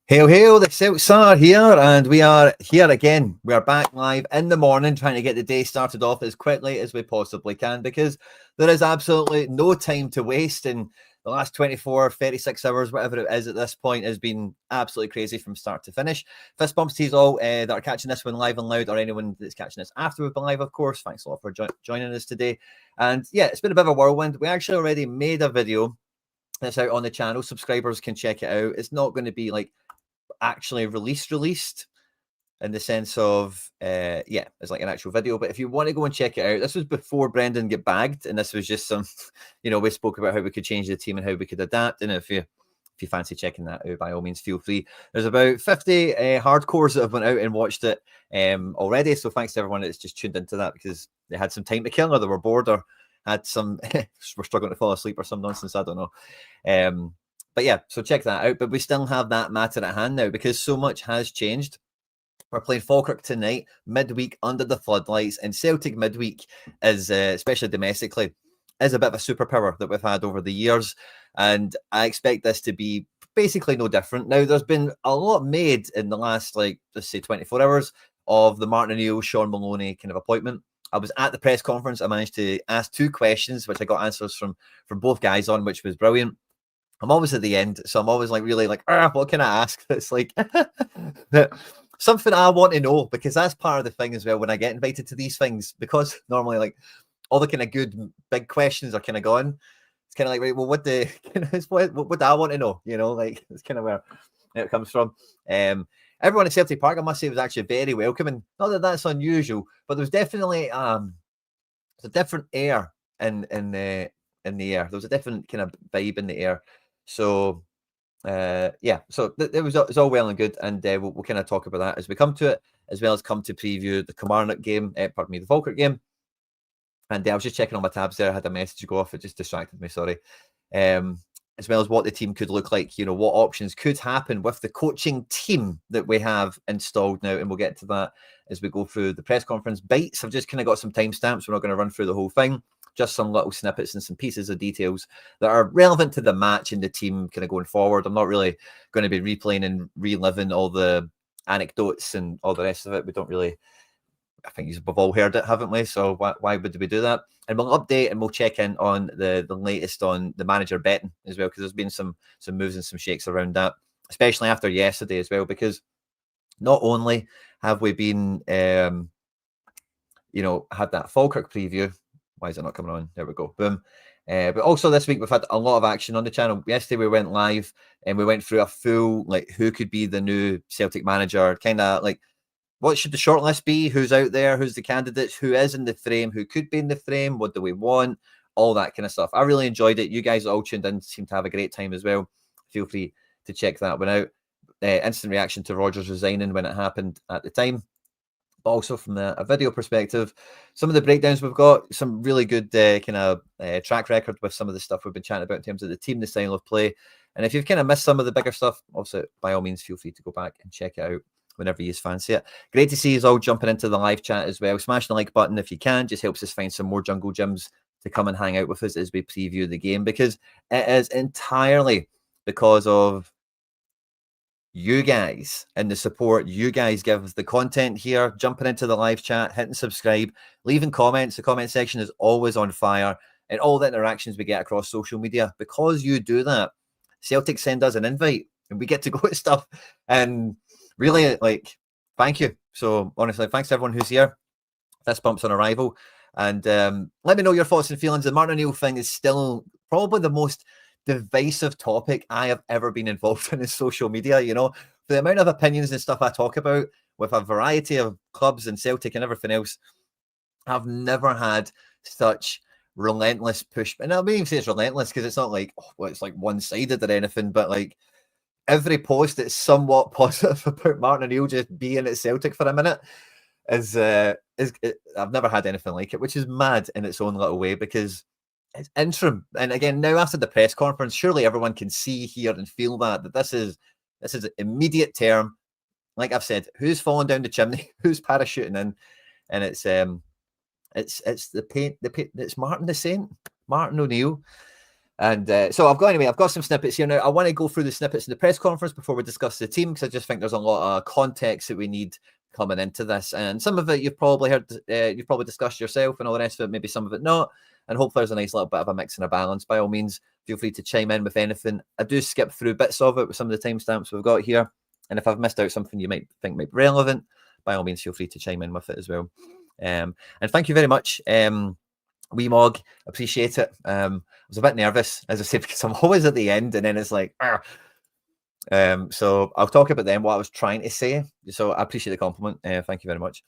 Hail, hail, the Celts are here, and we are here again. We are back live in the morning, trying to get the day started off as quickly as we possibly can, because there is absolutely no time to waste. And the last 24, 36 hours, whatever it is at this point, has been absolutely crazy from start to finish. Fist bumps to you all that are catching this one live and loud, or anyone that's catching this after we've been live, of course. Thanks a lot for joining us today. And yeah, it's been a bit of a whirlwind. We actually already made a video that's out on the channel. Subscribers can check it out. It's not going to be like actually released in the sense of yeah, it's like an actual video, but if you want to go and check it out, this was before Brendan get bagged, and this was just some we spoke about how we could change the team and how we could adapt. And if you fancy checking that out, by all means feel free. There's about 50 hardcores that have went out and watched it already, so thanks to everyone that's just tuned into that because they had some time to kill, or they were bored, or had some were struggling to fall asleep or some nonsense, I don't know. But yeah, so check that out. But we still have that matter at hand now because so much has changed. We're playing Falkirk tonight, midweek under the floodlights, and Celtic midweek is, especially domestically, is a bit of a superpower that we've had over the years. And I expect this to be basically no different. Now, there's been a lot made in the last, let's say 24 hours of the Martin O'Neill Shaun Maloney kind of appointment. I was at the press conference. I managed to ask 2 questions, which I got answers from both guys on, which was brilliant. I'm always at the end, so I'm always what can I ask? It's like something I want to know, because that's part of the thing as well when I get invited to these things, because normally all the kind of good big questions are kind of gone. It's kind of like, right, well, what do I want to know? It's kind of where it comes from. Everyone at Celtic Park, I must say, was actually very welcoming. Not that that's unusual, but there was definitely a different air in the air. There was a different kind of vibe in the air. So yeah, so it's all well and good, and we'll kind of talk about that as we come to it, as well as come to preview the Kilmarnock game, the Falkirk game. And I was just checking on my tabs there. I had a message go off. It just distracted me, sorry. As well as what the team could look like, what options could happen with the coaching team that we have installed now. And we'll get to that as we go through the press conference bites. I've just kind of got some timestamps. We're not going to run through the whole thing. Just some little snippets and some pieces of details that are relevant to the match and the team kind of going forward. I'm not really going to be replaying and reliving all the anecdotes and all the rest of it. We don't really, I think we've all heard it, haven't we? So why would we do that? And we'll update and we'll check in on the latest on the manager betting as well, because there's been some moves and some shakes around that, especially after yesterday as well, because not only have we been, had that Falkirk preview. Why is it not coming on? There we go. Boom. But also this week, we've had a lot of action on the channel. Yesterday, we went live and we went through a full, who could be the new Celtic manager, kind of what should the shortlist be? Who's out there? Who's the candidates? Who is in the frame? Who could be in the frame? What do we want? All that kind of stuff. I really enjoyed it. You guys all tuned in, seem to have a great time as well. Feel free to check that one out. Instant reaction to Rodgers resigning when it happened at the time. But also from a video perspective, some of the breakdowns we've got, some really good track record with some of the stuff we've been chatting about in terms of the team, the style of play. And if you've kind of missed some of the bigger stuff, also by all means, feel free to go back and check it out whenever you fancy it. Great to see you all jumping into the live chat as well. Smash the like button if you can. Just helps us find some more Jungle Gyms to come and hang out with us as we preview the game, because it is entirely because of you guys and the support you guys give us, the content here, jumping into the live chat, hitting subscribe, leaving comments. The comment section is always on fire, and all the interactions we get across social media. Because you do that, Celtic send us an invite and we get to go at stuff, and really, thank you. So honestly, thanks to everyone who's here. Fist bumps on arrival. And let me know your thoughts and feelings. The Martin O'Neill thing is still probably the most divisive topic I have ever been involved in social media. The amount of opinions and stuff I talk about with a variety of clubs and Celtic and everything else, I've never had such relentless push. And I wouldn't even say it's relentless, because it's not it's one-sided or anything, but every post that's somewhat positive about Martin O'Neill just being at Celtic for a minute is I've never had anything like it, which is mad in its own little way, because it's interim. And again, now after the press conference, surely everyone can see, hear, and feel that this is immediate term. Like I've said, who's falling down the chimney, who's parachuting in, and it's the paint. It's Martin the Saint, Martin O'Neill. And so I've got some snippets here now. I want to go through the snippets in the press conference before we discuss the team, because I just think there's a lot of context that we need coming into this. And some of it you've probably heard, you've probably discussed yourself, and all the rest of it, maybe some of it not. And hopefully there's a nice little bit of a mix and a balance. By all means, feel free to chime in with anything. I do skip through bits of it with some of the timestamps we've got here. And if I've missed out something you might think might be relevant, by all means, feel free to chime in with it as well. And thank you very much. Wee Mog, appreciate it. I was a bit nervous, as I said, because I'm always at the end, and then it's like, so I'll talk about then what I was trying to say. So I appreciate the compliment. Thank you very much.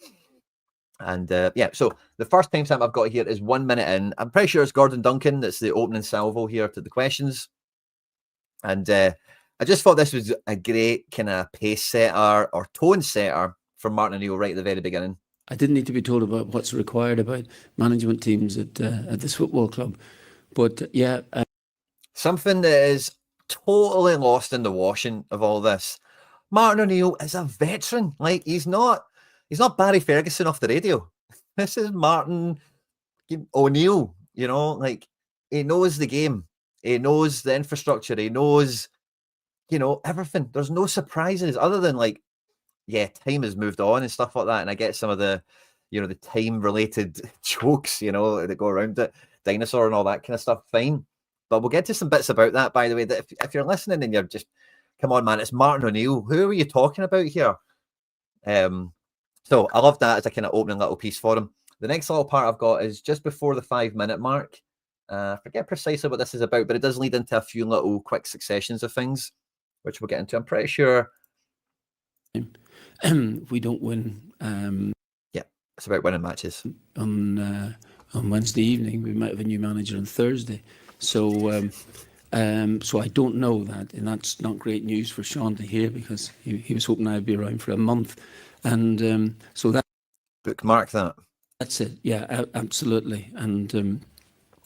And yeah, so the first timestamp I've got here is 1 minute in. I'm pretty sure it's Gordon Duncan that's the opening salvo here to the questions. And I just thought this was a great kind of pace setter or tone setter from Martin O'Neill right at the very beginning. I didn't need to be told about what's required about management teams at this football club. But yeah. Something that is totally lost in the washing of all this. Martin O'Neill is a veteran. Like, he's not Barry Ferguson off the radio. This is Martin O'Neill, you know, like, he knows the game. He knows the infrastructure. He knows, you know, everything. There's no surprises other than, like, yeah, time has moved on and stuff like that. And I get some of the, you know, the time related jokes, you know, that go around it, dinosaur and all that kind of stuff. Fine. But we'll get to some bits about that, by the way, that if you're listening and you're just, come on, man, it's Martin O'Neill. Who are you talking about here? So I love that as a kind of opening little piece for him. The next little part I've got is just before the 5-minute mark. I forget precisely what this is about, but it does lead into a few little quick successions of things, which we'll get into. I'm pretty sure. We don't win. Yeah, it's about winning matches. On Wednesday evening, we might have a new manager on Thursday. So so I don't know that, and that's not great news for Shaun to hear, because he was hoping I'd be around for a month. And so that bookmark that. That's it. Yeah, absolutely. And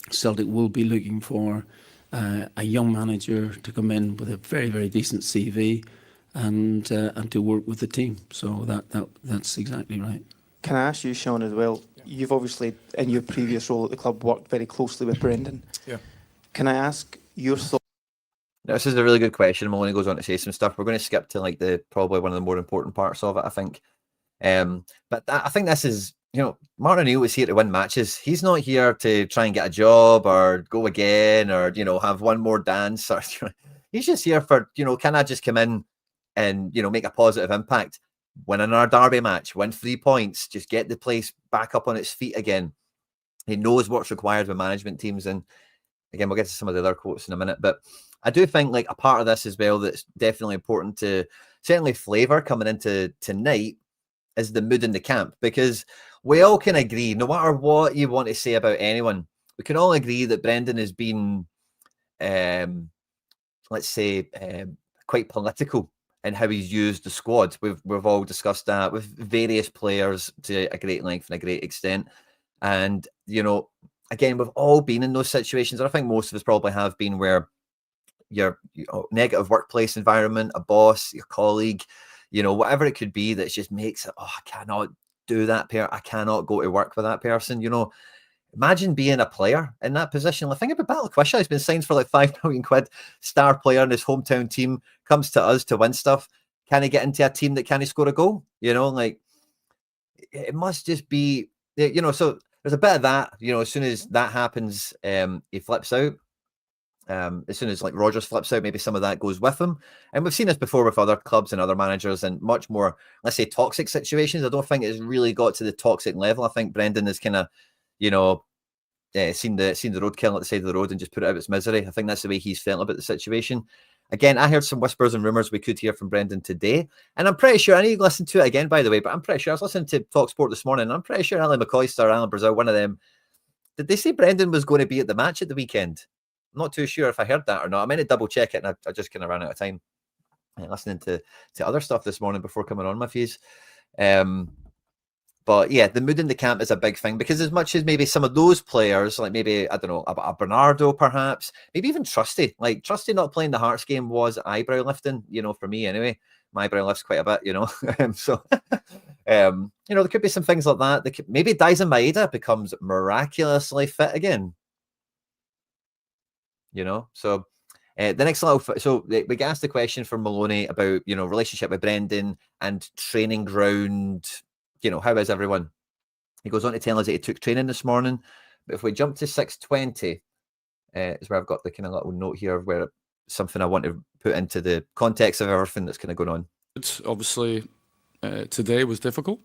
Celtic will be looking for a young manager to come in with a very, very decent CV and to work with the team. So that's exactly right. Can I ask you, Shaun, as well? You've obviously, in your previous role at the club, worked very closely with Brendan. Yeah. Can I ask your thoughts? This is a really good question. Maloney goes on to say some stuff. We're going to skip to like probably one of the more important parts of it, I think. But I think this is, you know, Martin O'Neill is here to win matches. He's not here to try and get a job or go again or, you know, have one more dance. Or, you know, he's just here for, you know, can I just come in and, you know, make a positive impact, win another derby match, win 3 points, just get the place back up on its feet again. He knows what's required with management teams. And again, we'll get to some of the other quotes in a minute. But I do think like a part of this as well that's definitely important to certainly flavour coming into tonight is the mood in the camp, because we all can agree, no matter what you want to say about anyone, we can all agree that Brendan has been, let's say, quite political in how he's used the squad. We've all discussed that with various players to a great length and a great extent. And, you know, again, we've all been in those situations. And I think most of us probably have been where your negative workplace environment, a boss, your colleague, you know, whatever it could be that just makes it, oh, I cannot do that I cannot go to work with that person. You know, imagine being a player in that position. Like, think about Battlequisha. He's been signed for like £5 million, star player in his hometown team, comes to us to win stuff. Can he get into a team that can soar a goal? You know, like, it must just be, you know, so there's a bit of that, you know, as soon as that happens, he flips out. As soon as like Rodgers flips out, maybe some of that goes with him. And we've seen this before with other clubs and other managers and much more, let's say, toxic situations. I don't think it's really got to the toxic level. I think Brendan has kind of, you know, seen the roadkill at the side of the road and just put it out of its misery. I think that's the way he's felt about the situation. Again, I heard some whispers and rumours we could hear from Brendan today. And I'm pretty sure, I need to listen to it again, by the way, but I'm pretty sure, I was listening to TalkSport this morning, and I'm pretty sure Alan McCoyster, Alan Brazil, one of them, did they say Brendan was going to be at the match at the weekend? I'm not too sure if I heard that or not. I meant to double check it, and I just kind of ran out of time listening to other stuff this morning before coming on my fees. But yeah, the mood in the camp is a big thing, because as much as maybe some of those players, like maybe, I don't know, a Bernardo perhaps, maybe even Trusty, like Trusty not playing the Hearts game was eyebrow lifting, you know, for me anyway. My eyebrow lifts quite a bit, you know. So, you know, there could be some things like that. Maybe Daisen Maeda becomes miraculously fit again. you know. So the next so we asked the question from Maloney about, you know, relationship with Brendan and training ground. You know, how is everyone? He goes on to tell us that he took training this morning. But if we jump to 6:20, is where I've got the kind of little note here where something I want to put into the context of everything that's kind of going on. Obviously, today was difficult,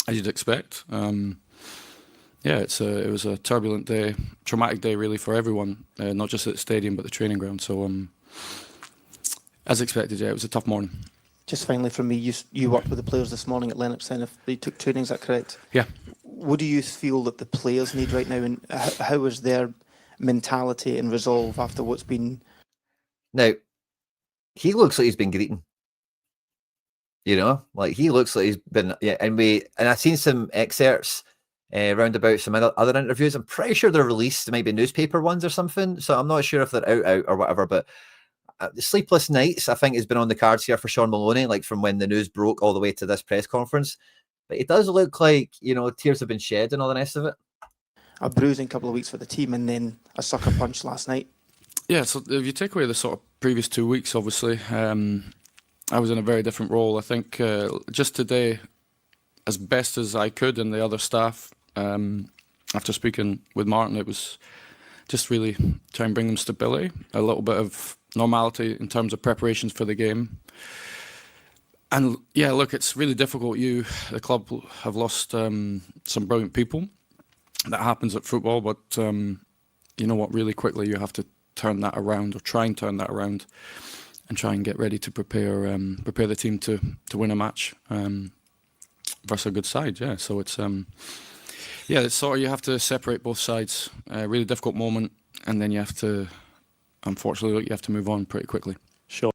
as you'd expect. Yeah, it was a turbulent day, traumatic day really for everyone, not just at the stadium but the training ground. So, as expected, yeah, it was a tough morning. Just finally from me, you worked with the players this morning at Lennox, then if they took training, is that correct? Yeah. What do you feel that the players need right now, and how is their mentality and resolve after what's been? Now, he looks like he's been greeting. You know, like he looks like he's been, yeah. And I've seen some excerpts round about some other interviews. I'm pretty sure they're released, maybe newspaper ones or something. So I'm not sure if they're out or whatever. But the sleepless nights, I think, has been on the cards here for Shaun Maloney, like from when the news broke all the way to this press conference. But it does look like, you know, tears have been shed and all the rest of it. A bruising couple of weeks for the team and then a sucker punch last night. Yeah, so if you take away the sort of previous 2 weeks, obviously, I was in a very different role. I think just today, as best as I could and the other staff, after speaking with Martin, it was just really try and bring them stability, a little bit of normality in terms of preparations for the game. And yeah, look, it's really difficult. The club have lost some brilliant people. That happens at football, but you know what, really quickly you have to turn that around, or try and turn that around, and try and get ready to prepare the team to win a match versus a good side. Yeah, so it's it's sort of, you have to separate both sides. A really difficult moment, and then you have to, unfortunately, you have to move on pretty quickly. Sure.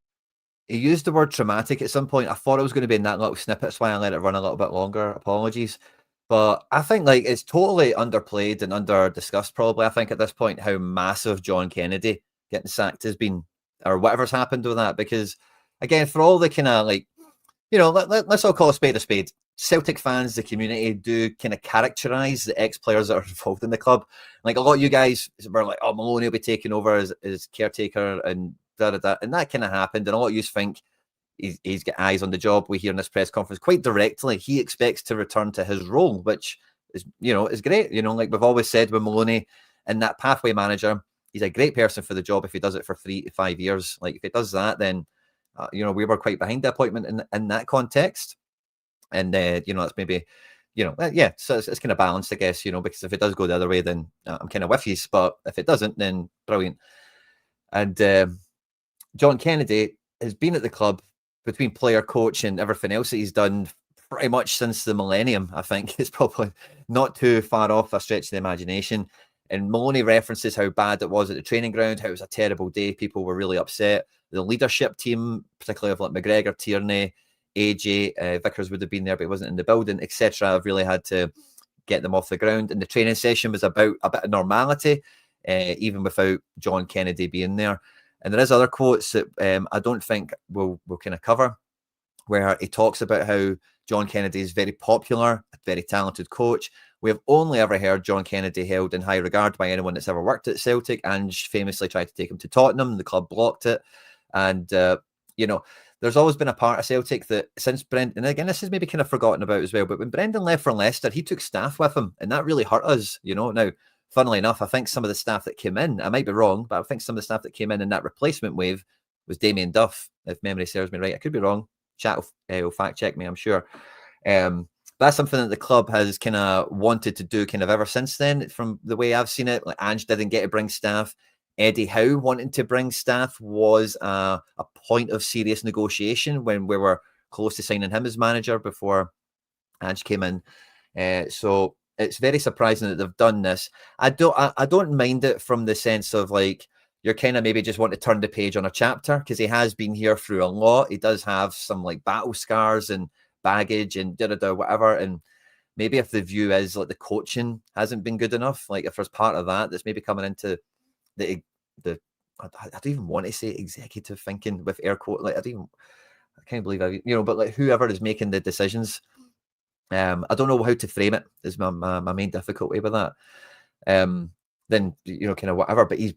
He used the word traumatic at some point. I thought it was going to be in that little snippet, that's why I let it run a little bit longer. Apologies. But I think like it's totally underplayed and under discussed probably, I think, at this point, how massive John Kennedy getting sacked has been, or whatever's happened with that. Because again, for all the kind of like, you know, let's all call a spade a spade. Celtic fans, the community, do kind of characterise the ex-players that are involved in the club. Like a lot of you guys were like, oh, Maloney will be taking over as caretaker and da-da-da. And that kind of happened. And a lot of you think he's got eyes on the job. We hear in this press conference quite directly, he expects to return to his role, which is, you know, is great. You know, like we've always said with Maloney and that pathway manager, he's a great person for the job if he does it for 3 to 5 years. Like if he does that, then, you know, we were quite behind the appointment in that context. And, you know, that's maybe, you know, yeah, so it's kind of balanced, I guess, you know, because if it does go the other way, then I'm kind of with you. But if it doesn't, then brilliant. And John Kennedy has been at the club between player, coach, and everything else that he's done pretty much since the millennium. I think it's probably not too far off a stretch of the imagination. And Maloney references how bad it was at the training ground, how it was a terrible day. People were really upset. The leadership team, particularly of like McGregor, Tierney, AJ, Vickers would have been there, but he wasn't in the building, etc. I've really had to get them off the ground. And the training session was about a bit of normality, even without John Kennedy being there. And there is other quotes that I don't think we'll kind of cover, where he talks about how John Kennedy is very popular, a very talented coach. We have only ever heard John Kennedy held in high regard by anyone that's ever worked at Celtic. Ange famously tried to take him to Tottenham. The club blocked it. And, you know, there's always been a part of Celtic that since Brendan, and again, this is maybe kind of forgotten about as well, but when Brendan left for Leicester, he took staff with him, and that really hurt us, you know. Now, funnily enough, I think some of the staff that came in, I might be wrong, but I think some of the staff that came in that replacement wave was Damien Duff, if memory serves me right. I could be wrong. Chat will fact check me, I'm sure. That's something that the club has kind of wanted to do kind of ever since then, from the way I've seen it. Like Ange didn't get to bring staff. Eddie Howe wanting to bring staff was a point of serious negotiation when we were close to signing him as manager before Ange came in. So it's very surprising that they've done this. I don't mind it from the sense of like you're kind of maybe just want to turn the page on a chapter, because he has been here through a lot. He does have some like battle scars and baggage and whatever. And maybe if the view is like the coaching hasn't been good enough, like if there's part of that that's maybe coming into the I don't even want to say executive thinking with air quote. Like I can't believe but like whoever is making the decisions. I don't know how to frame it is my main difficulty with that. then kind of whatever. But he's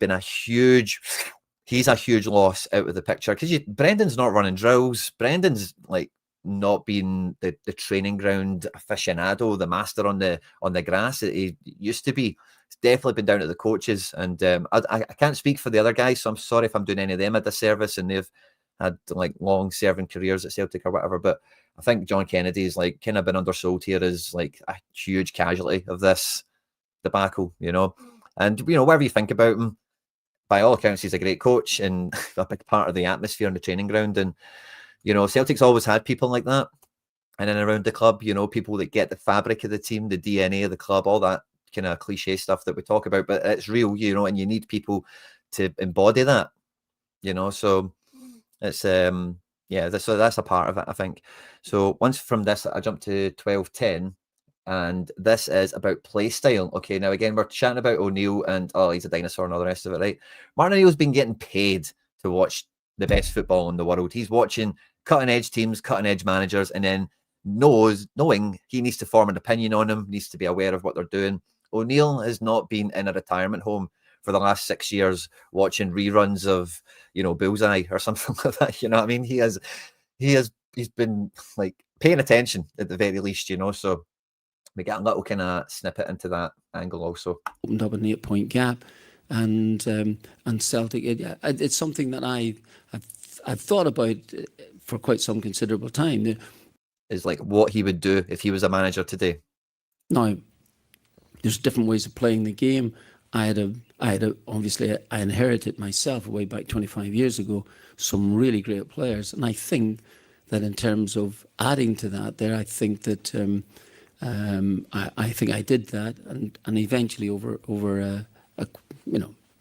a huge loss out of the picture, because Brendan's not running drills. Brendan's like not being the training ground aficionado, the master on the grass that he used to be. It's definitely been down to the coaches, and I can't speak for the other guys, so I'm sorry if I'm doing any of them a disservice, and they've had like long serving careers at Celtic or whatever. But I think John Kennedy's like kind of been undersold here as like a huge casualty of this debacle, and whatever you think about him, by all accounts he's a great coach and a big part of the atmosphere in the training ground. And Celtic's always had people like that in and around the club, people that get the fabric of the team, the DNA of the club, all that kind of cliche stuff that we talk about, but it's real, and you need people to embody that, so it's so that's a part of it, I think. So once from this, I jump to 12:10, and this is about play style. Okay, now again, we're chatting about O'Neill and he's a dinosaur and all the rest of it, right? Martin O'Neill's been getting paid to watch the best football in the world. He's watching cutting edge teams, cutting edge managers, and then knowing he needs to form an opinion on them, needs to be aware of what they're doing. O'Neill has not been in a retirement home for the last 6 years watching reruns of Bullseye or something like that. You know what I mean? He's been like paying attention at the very least, so we get a little kind of snippet into that angle also. Opened up an 8-point gap, and Celtic. It's something that I've thought about for quite some considerable time. Is like what he would do if he was a manager today. Now, there's different ways of playing the game. Obviously I inherited myself way back 25 years ago some really great players, and I think that in terms of adding to that, I think that I think I did that, and eventually over a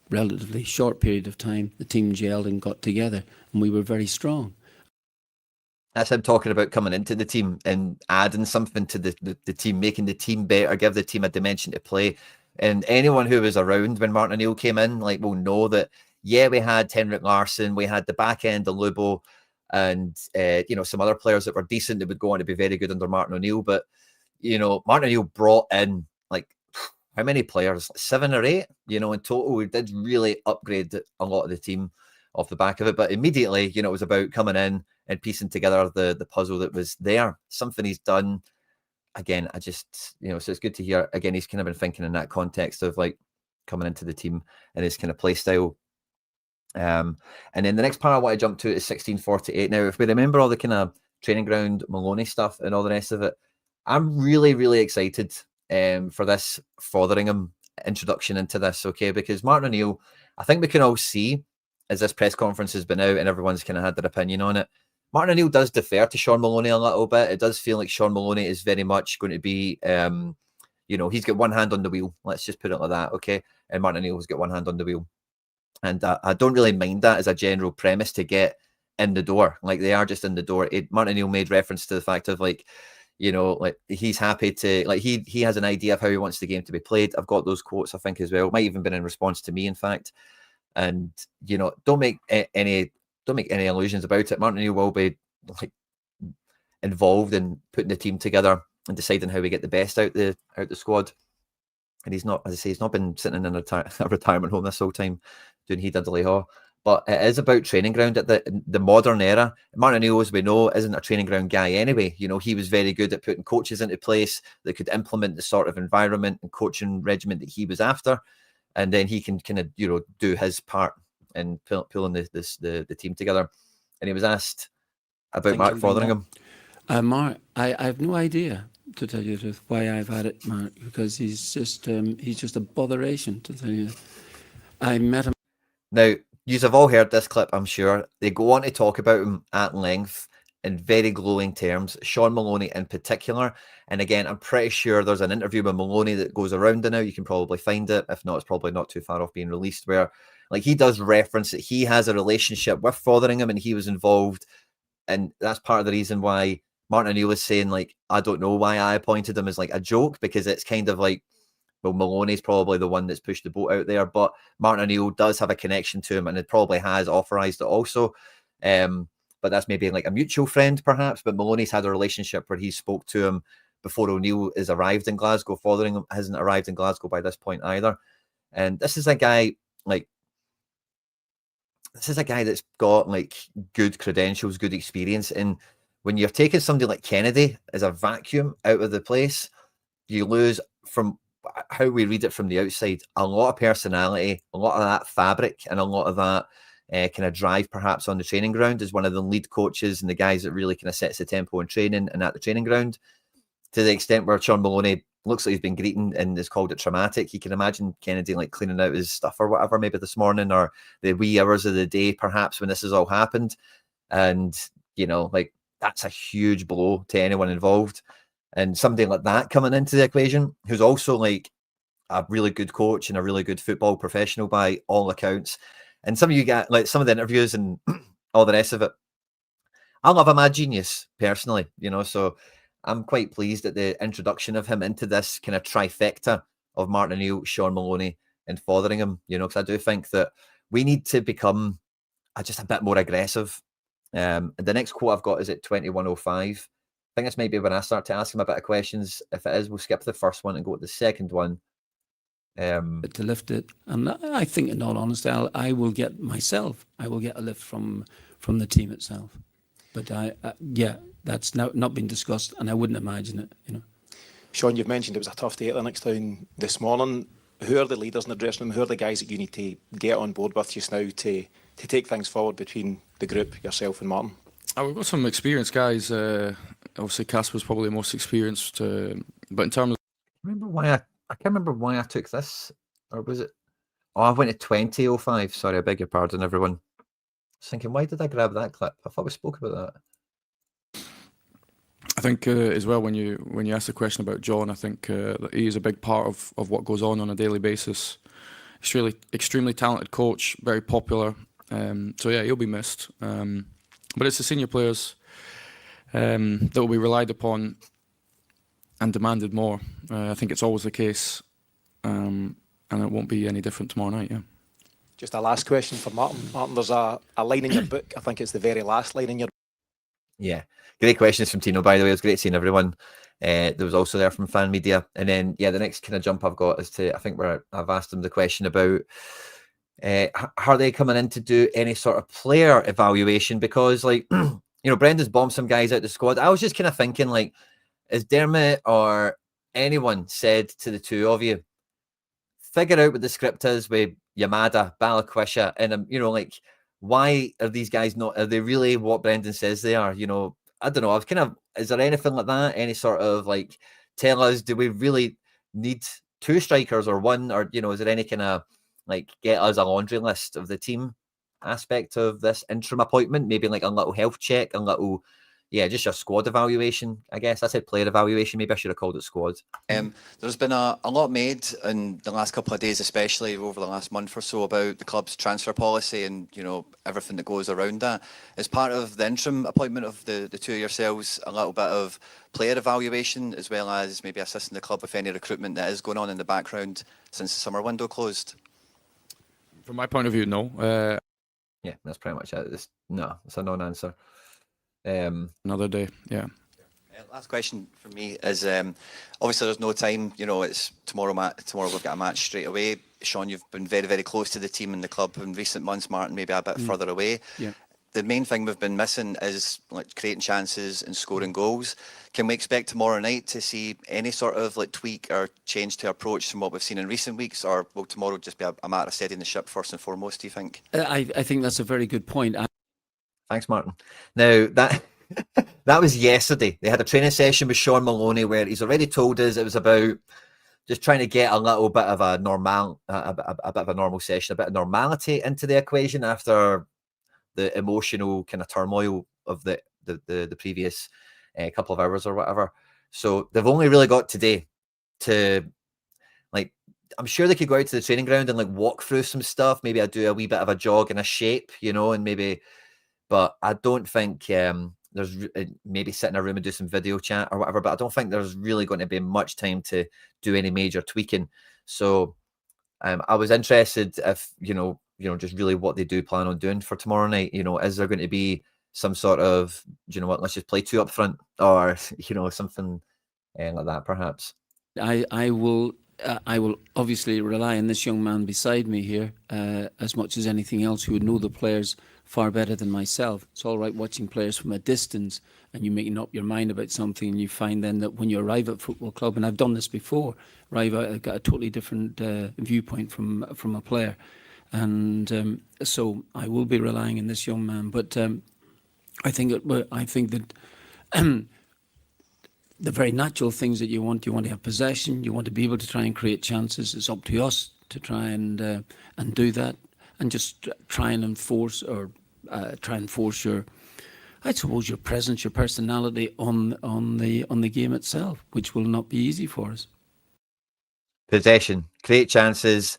relatively short period of time, the team gelled and got together, and we were very strong. That's him talking about coming into the team and adding something to the team, making the team better, give the team a dimension to play. And anyone who was around when Martin O'Neill came in, like, will know that, yeah, we had Henrik Larsson, we had the back end of Lubo, and some other players that were decent that would go on to be very good under Martin O'Neill. But Martin O'Neill brought in like how many players? 7 or 8, in total. We did really upgrade a lot of the team off the back of it. But immediately, it was about coming in and piecing together the puzzle that was there. Something he's done. Again, I just, so it's good to hear. Again, he's kind of been thinking in that context of like coming into the team and his kind of play style. And then the next part I want to jump to is 1648. Now, if we remember all the kind of training ground Maloney stuff and all the rest of it, I'm really, really excited for this Fotheringham introduction into this, okay? Because Martin O'Neill, I think we can all see, as this press conference has been out and everyone's kind of had their opinion on it, Martin O'Neill does defer to Shaun Maloney a little bit. It does feel like Shaun Maloney is very much going to be, he's got one hand on the wheel. Let's just put it like that, okay? And Martin O'Neill's got one hand on the wheel. And I don't really mind that as a general premise to get in the door. Like, they are just in the door. Martin O'Neill made reference to the fact of like, like he's happy to, like, he has an idea of how he wants the game to be played. I've got those quotes, I think, as well. Might even been in response to me, in fact. And, don't make any illusions about it. Martin O'Neill will be like involved in putting the team together and deciding how we get the best out the squad. And he's not, as I say, he's not been sitting in a retirement home this whole time doing he diddly haw. But it is about training ground at the modern era. Martin O'Neill, as we know, isn't a training ground guy anyway. He was very good at putting coaches into place that could implement the sort of environment and coaching regimen that he was after. And then he can kind of, do his part in pulling the team together. And he was asked about Mark Fotheringham. Mark, I have no idea, to tell you the truth, why I've had it, Mark, because he's just a botheration, to tell you. I met him. Now, you have all heard this clip, I'm sure. They go on to talk about him at length in very glowing terms, Shaun Maloney in particular. And again, I'm pretty sure there's an interview with Maloney that goes around now. You can probably find it. If not, it's probably not too far off being released, where like he does reference that he has a relationship with Fotheringham and he was involved. And that's part of the reason why Martin O'Neill is saying, like, I don't know why I appointed him as like a joke, because it's kind of like, well, Maloney's probably the one that's pushed the boat out there, but Martin O'Neill does have a connection to him and it probably has authorised it also. But that's maybe like a mutual friend, perhaps. But Maloney's had a relationship where he spoke to him before O'Neill has arrived in Glasgow. Fotheringham hasn't arrived in Glasgow by this point either. And this is a guy that's got like good credentials, good experience. And when you're taking somebody like Kennedy as a vacuum out of the place, you lose, from how we read it from the outside, a lot of personality, a lot of that fabric, and a lot of that kind of drive perhaps on the training ground as one of the lead coaches and the guys that really kind of sets the tempo in training and at the training ground, to the extent where Shaun Maloney looks like he's been greeting and has called it traumatic. You can imagine Kennedy like cleaning out his stuff or whatever, maybe this morning or the wee hours of the day, perhaps, when this has all happened. And, you know, like, that's a huge blow to anyone involved. And somebody like that coming into the equation, who's also like a really good coach and a really good football professional by all accounts. And some of you got like some of the interviews and all the rest of it. I love a mad genius personally, you know, so I'm quite pleased at the introduction of him into this kind of trifecta of Martin O'Neill, Shaun Maloney, and Fotheringham, you know, because I do think that we need to become just a bit more aggressive. The next quote I've got is at 21:05. I think this might be when I start to ask him a bit of questions. If it is, we'll skip the first one and go to the second one. To lift it, and I think, in all honesty, I will get a lift from the team itself. But yeah, that's not been discussed, and I wouldn't imagine it. You know, Shaun, you've mentioned it was a tough day at Lennoxtown this morning. Who are the leaders in the dressing room? Who are the guys that you need to get on board with just now to take things forward between the group, yourself and Martin? We've got some experienced guys. Obviously, Casper's probably the most experienced. But in terms of... I can't remember why I took this. Or was it? Oh, I went to 20:05. Sorry, I beg your pardon, everyone. I was thinking, why did I grab that clip? I thought we spoke about that. I think as well, when you ask the question about John, I think that he is a big part of what goes on a daily basis. He's really extremely talented coach, very popular. So yeah, he'll be missed. But it's the senior players that will be relied upon and demanded more. I think it's always the case, and it won't be any different tomorrow night. Yeah. Just a last question for Martin. Martin, there's a line in your book. I think it's the very last line in your. Yeah, great questions from Tino, by the way. It was great seeing everyone. There was also there from Fan Media. And then, yeah, the next kind of jump I've got is to, I think I've asked them the question about, are they coming in to do any sort of player evaluation? Because, like, you know, Brendan's bombed some guys out the squad. I was just kind of thinking, like, is Dermot or anyone said to the two of you, figure out what the script is with Yamada, Balikwisha, and, you know, like, why are these guys not, are they really what Brendan says they are? You know, I don't know. I was kind of, is there anything like that? Any sort of like, tell us, do we really need two strikers or one? Or, you know, is there any kind of like, get us a laundry list of the team aspect of this interim appointment? Maybe like a little health check, a little, yeah, just your squad evaluation, I guess. I said player evaluation. Maybe I should have called it squad. There's been a lot made in the last couple of days, especially over the last month or so, about the club's transfer policy and, you know, everything that goes around that. As part of the interim appointment of the two of yourselves, a little bit of player evaluation, as well as maybe assisting the club with any recruitment that is going on in the background since the summer window closed? From my point of view, no. Yeah, that's pretty much it. It's a non-answer. Another day, yeah. Last question for me is, obviously there's no time, you know, it's tomorrow we've got a match straight away. Shaun, you've been very, very close to the team and the club in recent months. Martin, maybe a bit further away. Yeah. The main thing we've been missing is like creating chances and scoring goals. Can we expect tomorrow night to see any sort of like tweak or change to approach from what we've seen in recent weeks, or will tomorrow just be a matter of steadying the ship first and foremost, do you think? I think that's a very good point. Thanks, Martin. Now, that was yesterday. They had a training session with Shaun Maloney where he's already told us it was about just trying to get a little bit of a normal session, a bit of normality into the equation after the emotional kind of turmoil of the previous couple of hours or whatever. So they've only really got today to, like, I'm sure they could go out to the training ground and like walk through some stuff. Maybe I do a wee bit of a jog and a shape, you know, and maybe, but I don't think there's maybe sit in a room and do some video chat or whatever, but I don't think there's really going to be much time to do any major tweaking. So I was interested if, you know, just really what they do plan on doing for tomorrow night. You know, is there going to be some sort of, do you know what, let's just play two up front, or, you know, something like that, perhaps? I will I will obviously rely on this young man beside me here as much as anything else, who would know the players far better than myself. It's all right watching players from a distance and you making up your mind about something, and you find then that when you arrive at a football club, and I've done this before, I've got a totally different viewpoint from a player. And so I will be relying on this young man. But I think that the very natural things that you want to have possession, you want to be able to try and create chances. It's up to us to try and do that, and just try and enforce your, I suppose, your presence, your personality on the game itself, which will not be easy for us. Possession, create chances,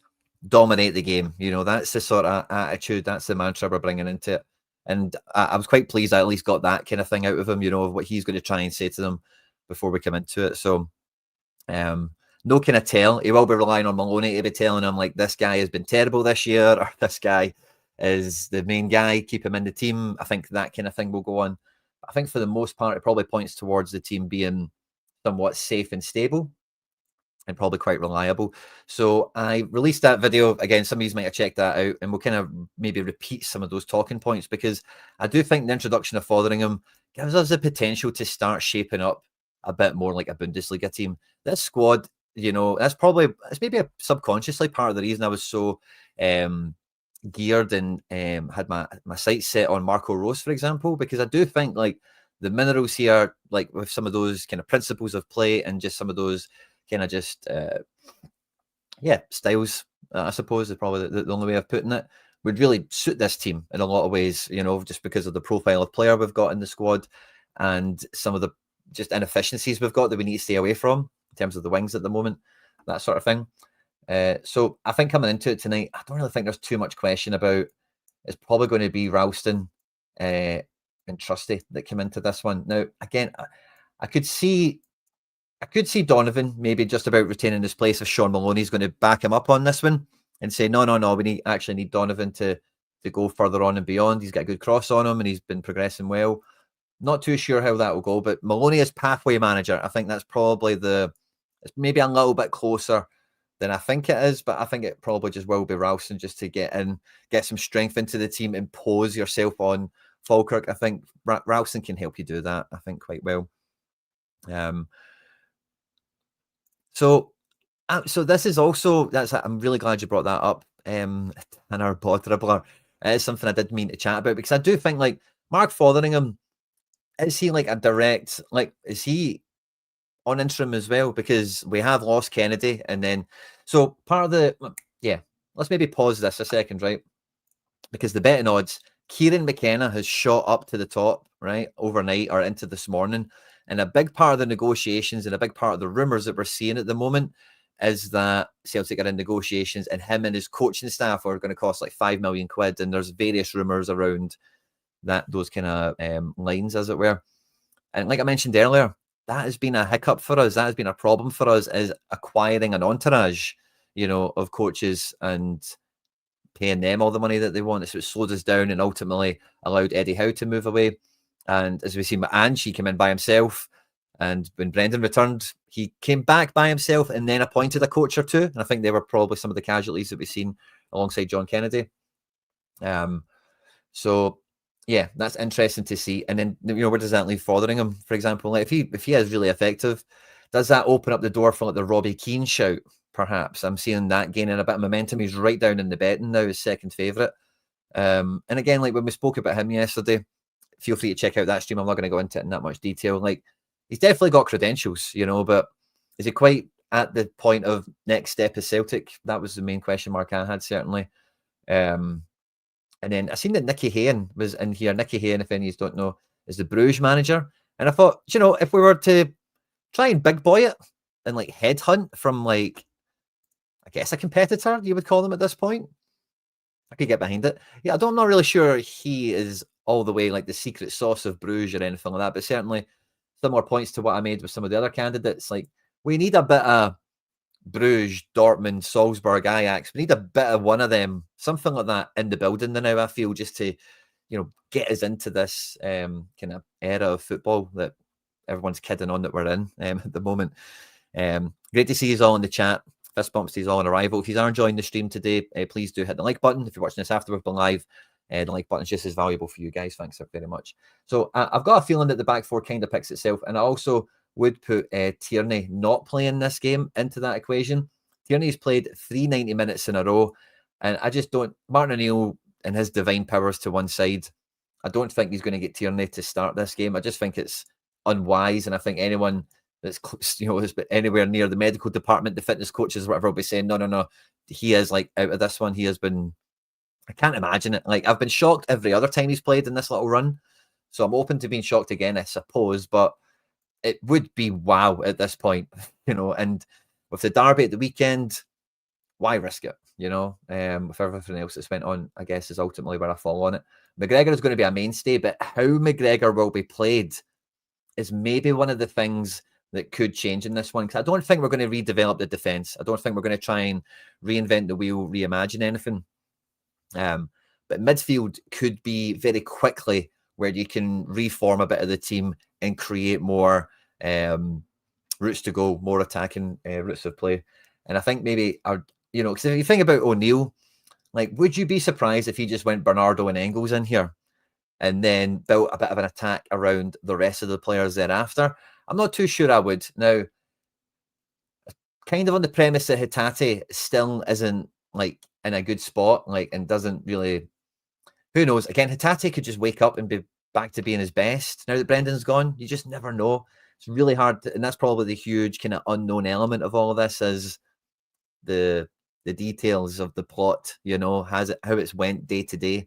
dominate the game. You know, that's the sort of attitude, that's the mantra we're bringing into it. And I was quite pleased I at least got that kind of thing out of him, you know, of what he's going to try and say to them before we come into it. So no kind of tell. He will be relying on Maloney to be telling him, like, this guy has been terrible this year, or this guy is the main guy, keep him in the team. I think that kind of thing will go on. I think for the most part, it probably points towards the team being somewhat safe and stable, and probably quite reliable. So I released that video. Again, some of you might have checked that out, and we'll kind of maybe repeat some of those talking points, because I do think the introduction of Fotheringham gives us the potential to start shaping up a bit more like a Bundesliga team. This squad, you know, it's maybe a subconsciously part of the reason I was so geared and had my sights set on Marco Rose, for example, because I do think like the minerals here, like with some of those kind of principles of play and just some of those kind of just styles, I suppose is probably the only way of putting it, would really suit this team in a lot of ways, you know, just because of the profile of player we've got in the squad and some of the just inefficiencies we've got that we need to stay away from in terms of the wings at the moment, that sort of thing. So I think coming into it tonight, I don't really think there's too much question about. It's probably going to be Ralston and Trusty that come into this one. Now, again, I could see Donovan maybe just about retaining his place if Shaun Maloney's going to back him up on this one and say, no, we actually need Donovan to go further on and beyond. He's got a good cross on him and he's been progressing well. Not too sure how that will go, but Maloney is pathway manager. I think that's probably it's maybe a little bit closer than I think it is, but I think it probably just will be Ralston just to get some strength into the team, impose yourself on Falkirk. I think Ralston can help you do that, I think, quite well. So this is also, I'm really glad you brought that up, and our ball dribbler. It is something I did mean to chat about, because I do think, like, Mark Fotheringham, is he like a direct, like, is he on interim as well? Because we have lost Kennedy, and then, so part of the, let's maybe pause this a second, right? Because the betting odds, Kieran McKenna has shot up to the top, right, overnight or into this morning. And a big part of the negotiations and a big part of the rumours that we're seeing at the moment is that Celtic are in negotiations and him and his coaching staff are going to cost like £5 million. And there's various rumours around that, those kind of lines, as it were. And like I mentioned earlier, that has been a hiccup for us. That has been a problem for us, is acquiring an entourage, you know, of coaches and paying them all the money that they want. So it slowed us down and ultimately allowed Eddie Howe to move away. And as we see, Ange, he came in by himself. And when Brendan returned, he came back by himself and then appointed a coach or two. And I think they were probably some of the casualties that we've seen alongside John Kennedy. So yeah, that's interesting to see. And then, you know, where does that leave Fotheringham, for example? Like if he is really effective, does that open up the door for like the Robbie Keane shout? Perhaps I'm seeing that gaining a bit of momentum. He's right down in the betting now, his second favourite. And again, like when we spoke about him yesterday, feel free to check out that stream. I'm not going to go into it in that much detail. Like, he's definitely got credentials, you know, but is he quite at the point of next step as Celtic? That was the main question mark I had, certainly. And then I seen that Nicky Hayen was in here. Nicky Hayen, if any of you don't know, is the Bruges manager. And I thought, you know, if we were to try and big boy it and like headhunt from, like, I guess a competitor, you would call them at this point, I could get behind it. Yeah, I'm not really sure he is all the way like the secret sauce of Bruges or anything like that, but certainly similar points to what I made with some of the other candidates. Like, we need a bit of Bruges, Dortmund, Salzburg, Ajax. We need a bit of one of them, something like that in the building now, I feel, just to, you know, get us into this kind of era of football that everyone's kidding on that we're in at the moment. Great to see you all in the chat. fist bumps to you all on arrival. If you are enjoying the stream today, please do hit the like button. If you're watching this after we've been live, the like button is just as valuable for you guys. Thanks very much. So I've got a feeling that the back four kind of picks itself, and I also would put Tierney not playing this game into that equation. Tierney's played 390 minutes in a row, and I just don't. Martin O'Neill and his divine powers to one side, I don't think he's going to get Tierney to start this game. I just think it's unwise, and I think anyone that's has been anywhere near the medical department, the fitness coaches, whatever, will be saying no. He is like out of this one. He has been. I can't imagine it. Like I've been shocked every other time he's played in this little run, so I'm open to being shocked again, I suppose. But it would be wow at this point, And with the derby at the weekend, why risk it? With everything else that's went on, I guess is ultimately where I fall on it. McGregor is going to be a mainstay, but how McGregor will be played is maybe one of the things that could change in this one. Because I don't think we're going to redevelop the defence. I don't think we're going to try and reinvent the wheel, reimagine anything. But midfield could be very quickly where you can reform a bit of the team and create more routes to go, more attacking routes of play. And I think maybe because if you think about O'Neill, like, would you be surprised if he just went Bernardo and Engels in here and then built a bit of an attack around the rest of the players thereafter? I'm not too sure I would. Now, kind of on the premise that Hatate still isn't like in a good spot, and doesn't really, who knows? Again, Hatate could just wake up and be back to being his best now that Brendan's gone. You just never know. It's really hard and that's probably the huge kind of unknown element of all of this is the details of the plot, how it's went day to day.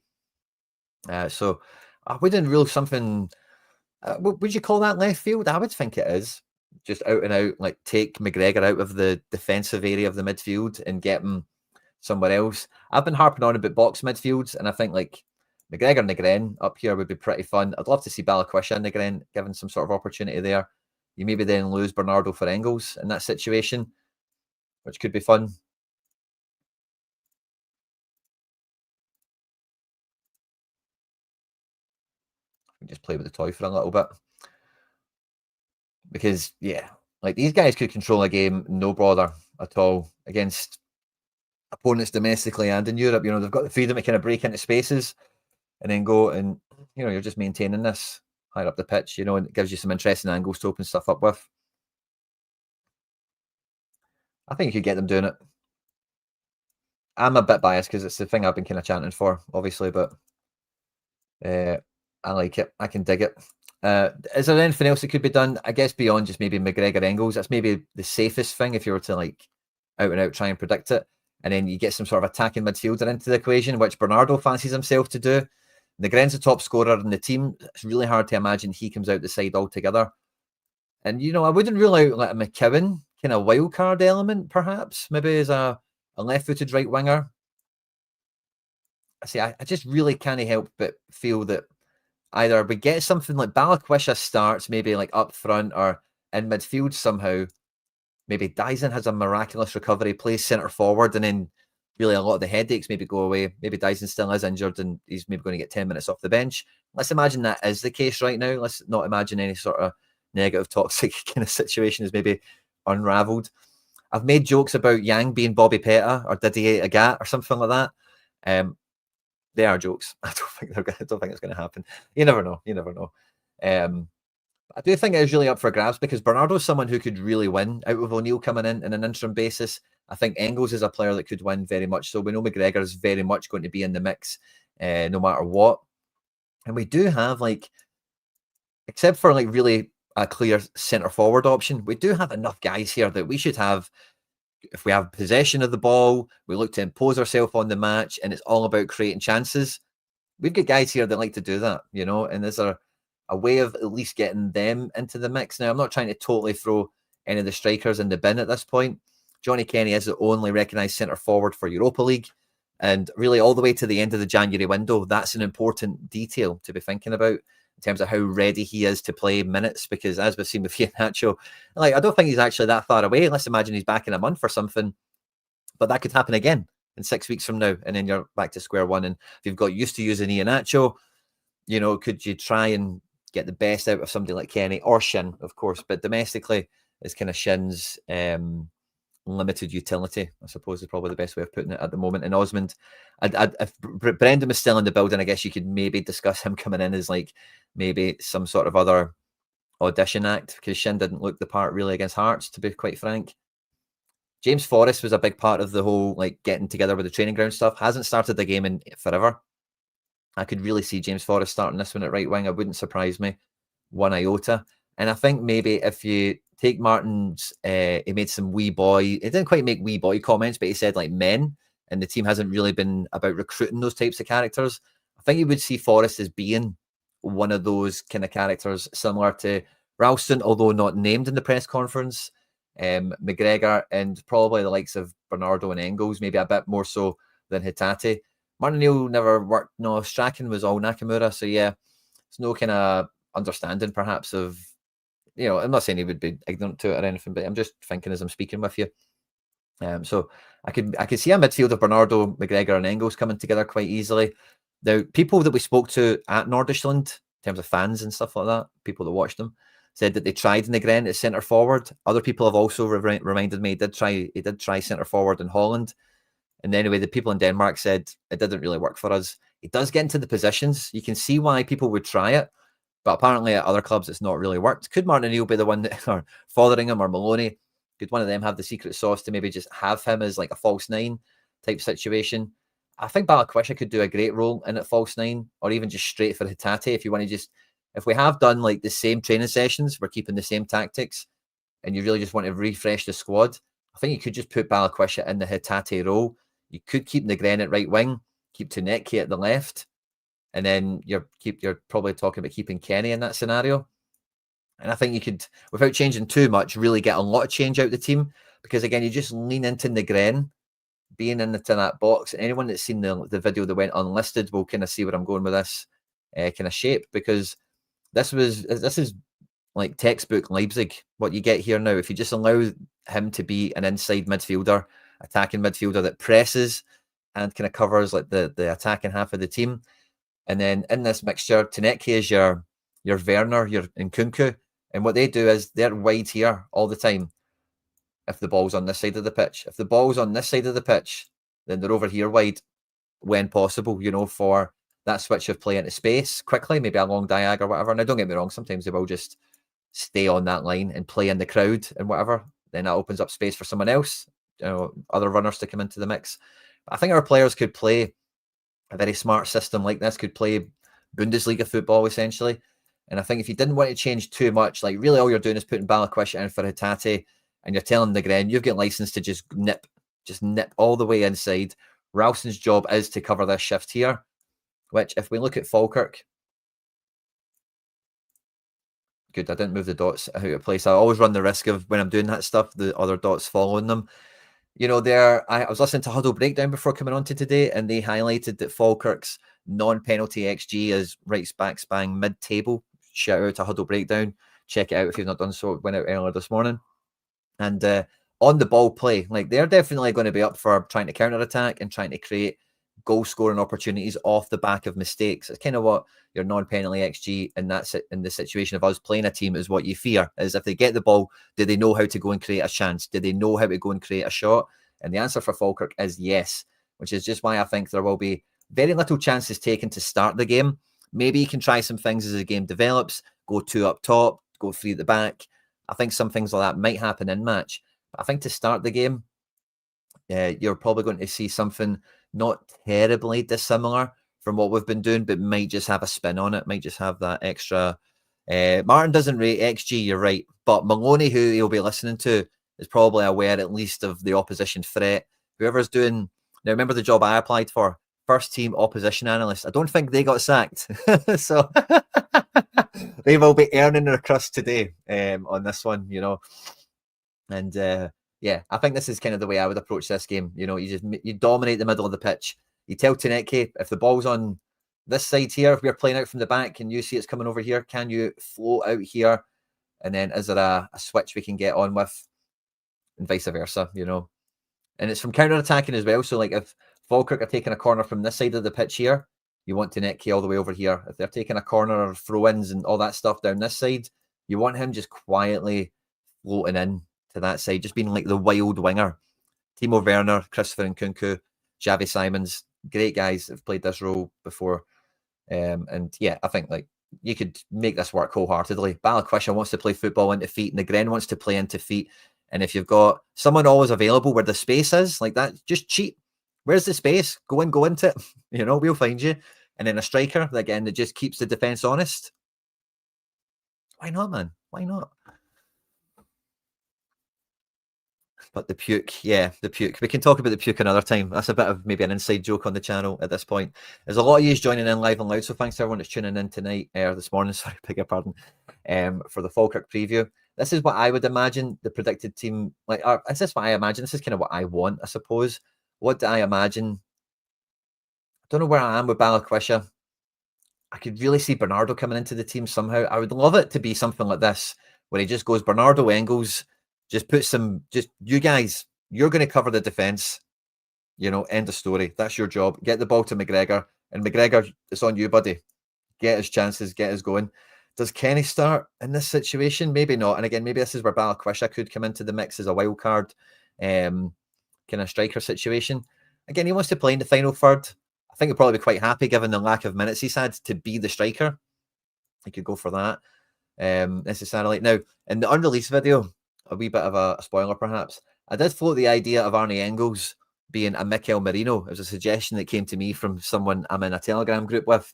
So I wouldn't rule something. Would you call that left field? I would think it is just out and out. Like take McGregor out of the defensive area of the midfield and get him somewhere else. I've been harping on about box midfields, and I think like McGregor and Negren up here would be pretty fun. I'd love to see Balikwisha and Negren given some sort of opportunity there. You maybe then lose Bernardo for Engels in that situation, which could be fun. Just play with the toy for a little bit. Because, yeah, like these guys could control a game, no bother at all, against opponents domestically and in Europe. They've got the freedom to kind of break into spaces and then go and, you're just maintaining this higher up the pitch, and it gives you some interesting angles to open stuff up with. I think you could get them doing it. I'm a bit biased because it's the thing I've been kind of chanting for, obviously, but I like it. I can dig it. Is there anything else that could be done? I guess beyond just maybe McGregor Engels, that's maybe the safest thing if you were to like out and out try and predict it. And then you get some sort of attacking midfielder into the equation, which Bernardo fancies himself to do. Negren's the top scorer in the team. It's really hard to imagine he comes out the side altogether. And, I wouldn't rule out like a McKeown kind of wild card element, perhaps, maybe as a left-footed right winger. I just really can't help but feel that either we get something like Balikwisha starts maybe like up front or in midfield somehow. Maybe Dyson has a miraculous recovery, plays centre forward, and then really a lot of the headaches maybe go away. Maybe Dyson still is injured and he's maybe going to get 10 minutes off the bench. Let's imagine that is the case right now. Let's not imagine any sort of negative, toxic kind of situation is maybe unravelled. I've made jokes about Yang being Bobby Petta or Didier Agat or something like that. They are jokes. I don't think it's going to happen. You never know. I do think it is really up for grabs because Bernardo's someone who could really win out of O'Neill coming in an interim basis. I think Engels is a player that could win very much. So we know McGregor is very much going to be in the mix no matter what. And we do have except for really a clear centre forward option, we do have enough guys here that we should have. If we have possession of the ball, we look to impose ourselves on the match, and it's all about creating chances. We've got guys here that like to do that, and is there a way of at least getting them into the mix? Now, I'm not trying to totally throw any of the strikers in the bin at this point. Johnny Kenny is the only recognised centre forward for Europa League, and really all the way to the end of the January window, that's an important detail to be thinking about in terms of how ready he is to play minutes, because as we've seen with Iheanacho, I don't think he's actually that far away. Let's imagine he's back in a month or something, but that could happen again in 6 weeks from now, and then you're back to square one. And if you've got used to using Iheanacho, could you try and get the best out of somebody like Kenny or Shin, of course, but domestically it's kind of Shin's limited utility, I suppose is probably the best way of putting it at the moment. And Osmond, if Brendan was still in the building, I guess you could maybe discuss him coming in as like maybe some sort of other audition act, because Shin didn't look the part really against Hearts, to be quite frank. James Forrest was a big part of the whole like getting together with the training ground stuff. Hasn't started the game in forever. I could really see James Forrest starting this one at right wing. It wouldn't surprise me one iota. And I think maybe if you take Martin's, he made some wee boy, he didn't quite make wee boy comments, but he said like men, and the team hasn't really been about recruiting those types of characters. I think you would see Forrest as being one of those kind of characters, similar to Ralston, although not named in the press conference, McGregor, and probably the likes of Bernardo and Engels, maybe a bit more so than Hatate. Martin O'Neill never worked, no, Strachan was all Nakamura, so yeah, there's no kind of understanding perhaps of, you know, I'm not saying he would be ignorant to it or anything, but I'm just thinking as I'm speaking with you. So I could see a midfield of Bernardo, McGregor and Engels coming together quite easily. Now, people that we spoke to at Nordisland, in terms of fans and stuff like that, people that watched them, said that they tried Negren at centre forward. Other people have also reminded me he did try centre forward in Holland. And anyway, the people in Denmark said it didn't really work for us. He does get into the positions. You can see why people would try it, but apparently at other clubs it's not really worked. Could Martin O'Neill be the one that, or Fotheringham or Maloney, could one of them have the secret sauce to maybe just have him as like a false nine type situation? I think Balikwisha could do a great role in at false nine, or even just straight for Hatate. If you want to just, if we have done like the same training sessions, we're keeping the same tactics, and you really just want to refresh the squad, I think you could just put Balikwisha in the Hatate role. You could keep Negren at right wing, keep Tunetke at the left, and then you're probably talking about keeping Kenny in that scenario. And I think you could, without changing too much, really get a lot of change out of the team, because again, you just lean into Negren being into that box. And anyone that's seen the video that went unlisted will kind of see where I'm going with this kind of shape, because this is like textbook Leipzig, what you get here now. If you just allow him to be an inside midfielder, attacking midfielder that presses and kind of covers like the attacking half of the team. And then in this mixture, Tunetke is your Werner, your Nkunku. And what they do is they're wide here all the time if the ball's on this side of the pitch. If the ball's on this side of the pitch, then they're over here wide when possible, you know, for that switch of play into space quickly, maybe a long diag or whatever. Now, don't get me wrong, sometimes they will just stay on that line and play in the crowd and whatever. Then that opens up space for someone else, you know, other runners to come into the mix. But I think our players could play a very smart system like this, could play Bundesliga football essentially. And I think if you didn't want to change too much, like really all you're doing is putting Balikwisha in for Hatate, and you're telling Negren you've got license to just nip all the way inside. Ralston's job is to cover this shift here, which if we look at Falkirk, good, I didn't move the dots out of place. I always run the risk of, when I'm doing that stuff, the other dots following them. You know, I was listening to Huddle Breakdown before coming on to today, and they highlighted that Falkirk's non-penalty XG is right back bang mid-table. Shout out to Huddle Breakdown. Check it out if you've not done so. It went out earlier this morning. And on the ball play, like they're definitely going to be up for trying to counter-attack and trying to create goal-scoring opportunities off the back of mistakes. It's kind of what your non-penalty XG in the situation of us playing a team is what you fear, is if they get the ball, do they know how to go and create a chance? Do they know how to go and create a shot? And the answer for Falkirk is yes, which is just why I think there will be very little chances taken to start the game. Maybe you can try some things as the game develops, go 2 up top, go 3 at the back. I think some things like that might happen in match. But I think to start the game, you're probably going to see something not terribly dissimilar from what we've been doing, but might just have a spin on it, might just have that extra. Martin doesn't rate XG, you're right. But Maloney, who he'll be listening to, is probably aware at least of the opposition threat. Whoever's doing, now remember the job I applied for, first team opposition analyst. I don't think they got sacked. So they will be earning their crust today on this one, you know. And yeah, I think this is kind of the way I would approach this game. You know, you dominate the middle of the pitch. You tell Tunetke, if the ball's on this side here, if we're playing out from the back and you see it's coming over here, can you float out here? And then is there a switch we can get on with? And vice versa, you know. And it's from counter-attacking as well. So like if Falkirk are taking a corner from this side of the pitch here, you want Tunetke all the way over here. If they're taking a corner or throw-ins and all that stuff down this side, you want him just quietly floating in to that side, just being like the wild winger. Timo Werner, Christopher Nkunku, Xavi Simons, great guys that have played this role before. And yeah, I think like you could make this work wholeheartedly. Balikwisha wants to play football into feet, and Negren wants to play into feet. And if you've got someone always available where the space is, like that, just cheat. Where's the space? Go into it. We'll find you. And then a striker, again, that just keeps the defence honest. Why not, man? Why not? But the puke, the puke. We can talk about the puke another time. That's a bit of maybe an inside joke on the channel at this point. There's a lot of you joining in live and loud, so thanks to everyone that's tuning in tonight, or this morning, sorry, beg your pardon, for the Falkirk preview. This is what I would imagine the predicted team, is this what I imagine? This is kind of what I want, I suppose. What do I imagine? I don't know where I am with Balikwisha. I could really see Bernardo coming into the team somehow. I would love it to be something like this, where he just goes Bernardo, Engels, just put you guys, you're going to cover the defence, end of story. That's your job. Get the ball to McGregor, and McGregor, it's on you, buddy. Get his chances, get us going. Does Kenny start in this situation? Maybe not. And again, maybe this is where Balikwisha could come into the mix as a wild card, kind of striker situation. Again, he wants to play in the final third. I think he'll probably be quite happy given the lack of minutes he's had to be the striker. He could go for that necessarily. Now, in the unreleased video, a wee bit of a spoiler perhaps, I did float the idea of Arnie Engels being a Mikel Merino. It was a suggestion that came to me from someone I'm in a Telegram group with.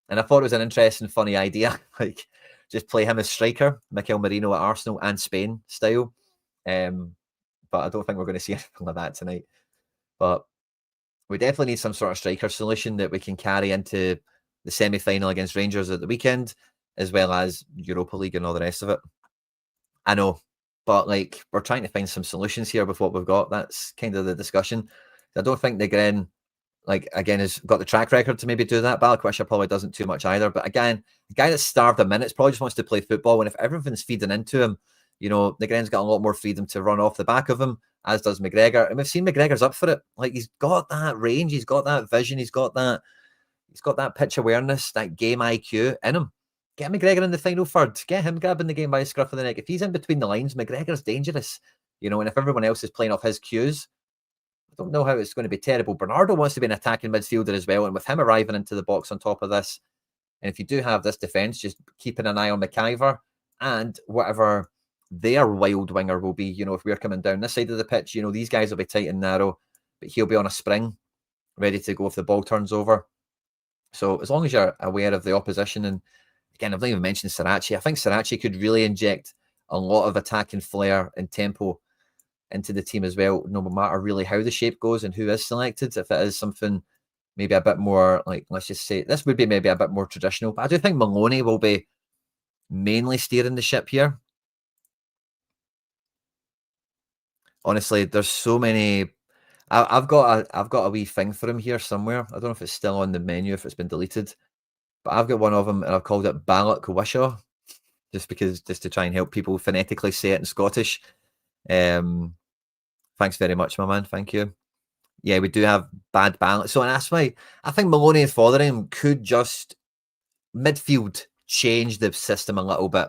And I thought it was an interesting, funny idea. Like, just play him as striker, Mikel Merino at Arsenal and Spain style. But I don't think we're going to see anything like that tonight. But we definitely need some sort of striker solution that we can carry into the semi-final against Rangers at the weekend, as well as Europa League and all the rest of it. I know, but like, we're trying to find some solutions here with what we've got. That's kind of the discussion. I don't think Negren, again, has got the track record to maybe do that. Balikwisha probably doesn't too much either. But again, the guy that's starved of minutes probably just wants to play football. And if everything's feeding into him, Negren's got a lot more freedom to run off the back of him, as does McGregor. And we've seen McGregor's up for it. Like, he's got that range, he's got that vision, he's got that pitch awareness, that game IQ in him. Get McGregor in the final third. Get him grabbing the game by the scruff of the neck. If he's in between the lines, McGregor's dangerous. And if everyone else is playing off his cues, I don't know how it's going to be terrible. Bernardo wants to be an attacking midfielder as well, and with him arriving into the box on top of this, and if you do have this defence, just keeping an eye on McIver and whatever their wild winger will be, if we're coming down this side of the pitch, these guys will be tight and narrow, but he'll be on a spring, ready to go if the ball turns over. So as long as you're aware of the opposition, and again, I've not even mentioned Sirachi. I think Sirachi could really inject a lot of attacking flair and tempo into the team as well, no matter really how the shape goes and who is selected. If it is something maybe a bit more, let's just say, this would be maybe a bit more traditional, but I do think Maloney will be mainly steering the ship here. Honestly, there's so many. I've got a wee thing for him here somewhere. I don't know if it's still on the menu, if it's been deleted, but I've got one of them and I've called it Balikwisha, just to try and help people phonetically say it in Scottish. Thanks very much, my man. Thank you. Yeah, we do have bad balance. So that's why I think Maloney and Fotheringham could just midfield change the system a little bit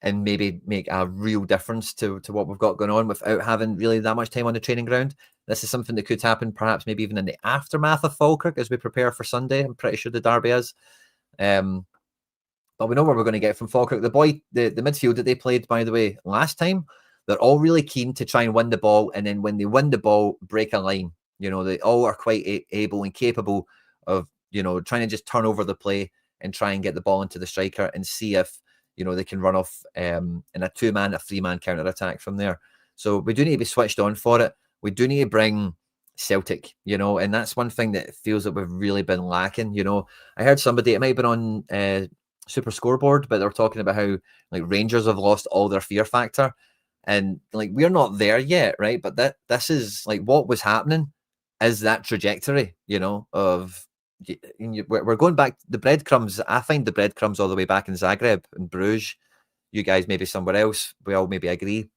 and maybe make a real difference to what we've got going on without having really that much time on the training ground. This is something that could happen perhaps maybe even in the aftermath of Falkirk as we prepare for Sunday. I'm pretty sure the derby is. But we know what we're going to get from Falkirk. The midfield that they played, by the way, last time, they're all really keen to try and win the ball, and then when they win the ball, break a line. They all are quite able and capable of, trying to just turn over the play and try and get the ball into the striker and see if, they can run off in a 2-man, a 3-man counter-attack from there. So we do need to be switched on for it. We do need to bring Celtic, and that's one thing that feels that we've really been lacking. I heard somebody, it might have been on Super Scoreboard, but they were talking about how Rangers have lost all their fear factor. And we're not there yet, right? But this is what was happening is that trajectory, of we're going back the breadcrumbs. I find the breadcrumbs all the way back in Zagreb and Bruges. You guys maybe somewhere else. We all maybe agree.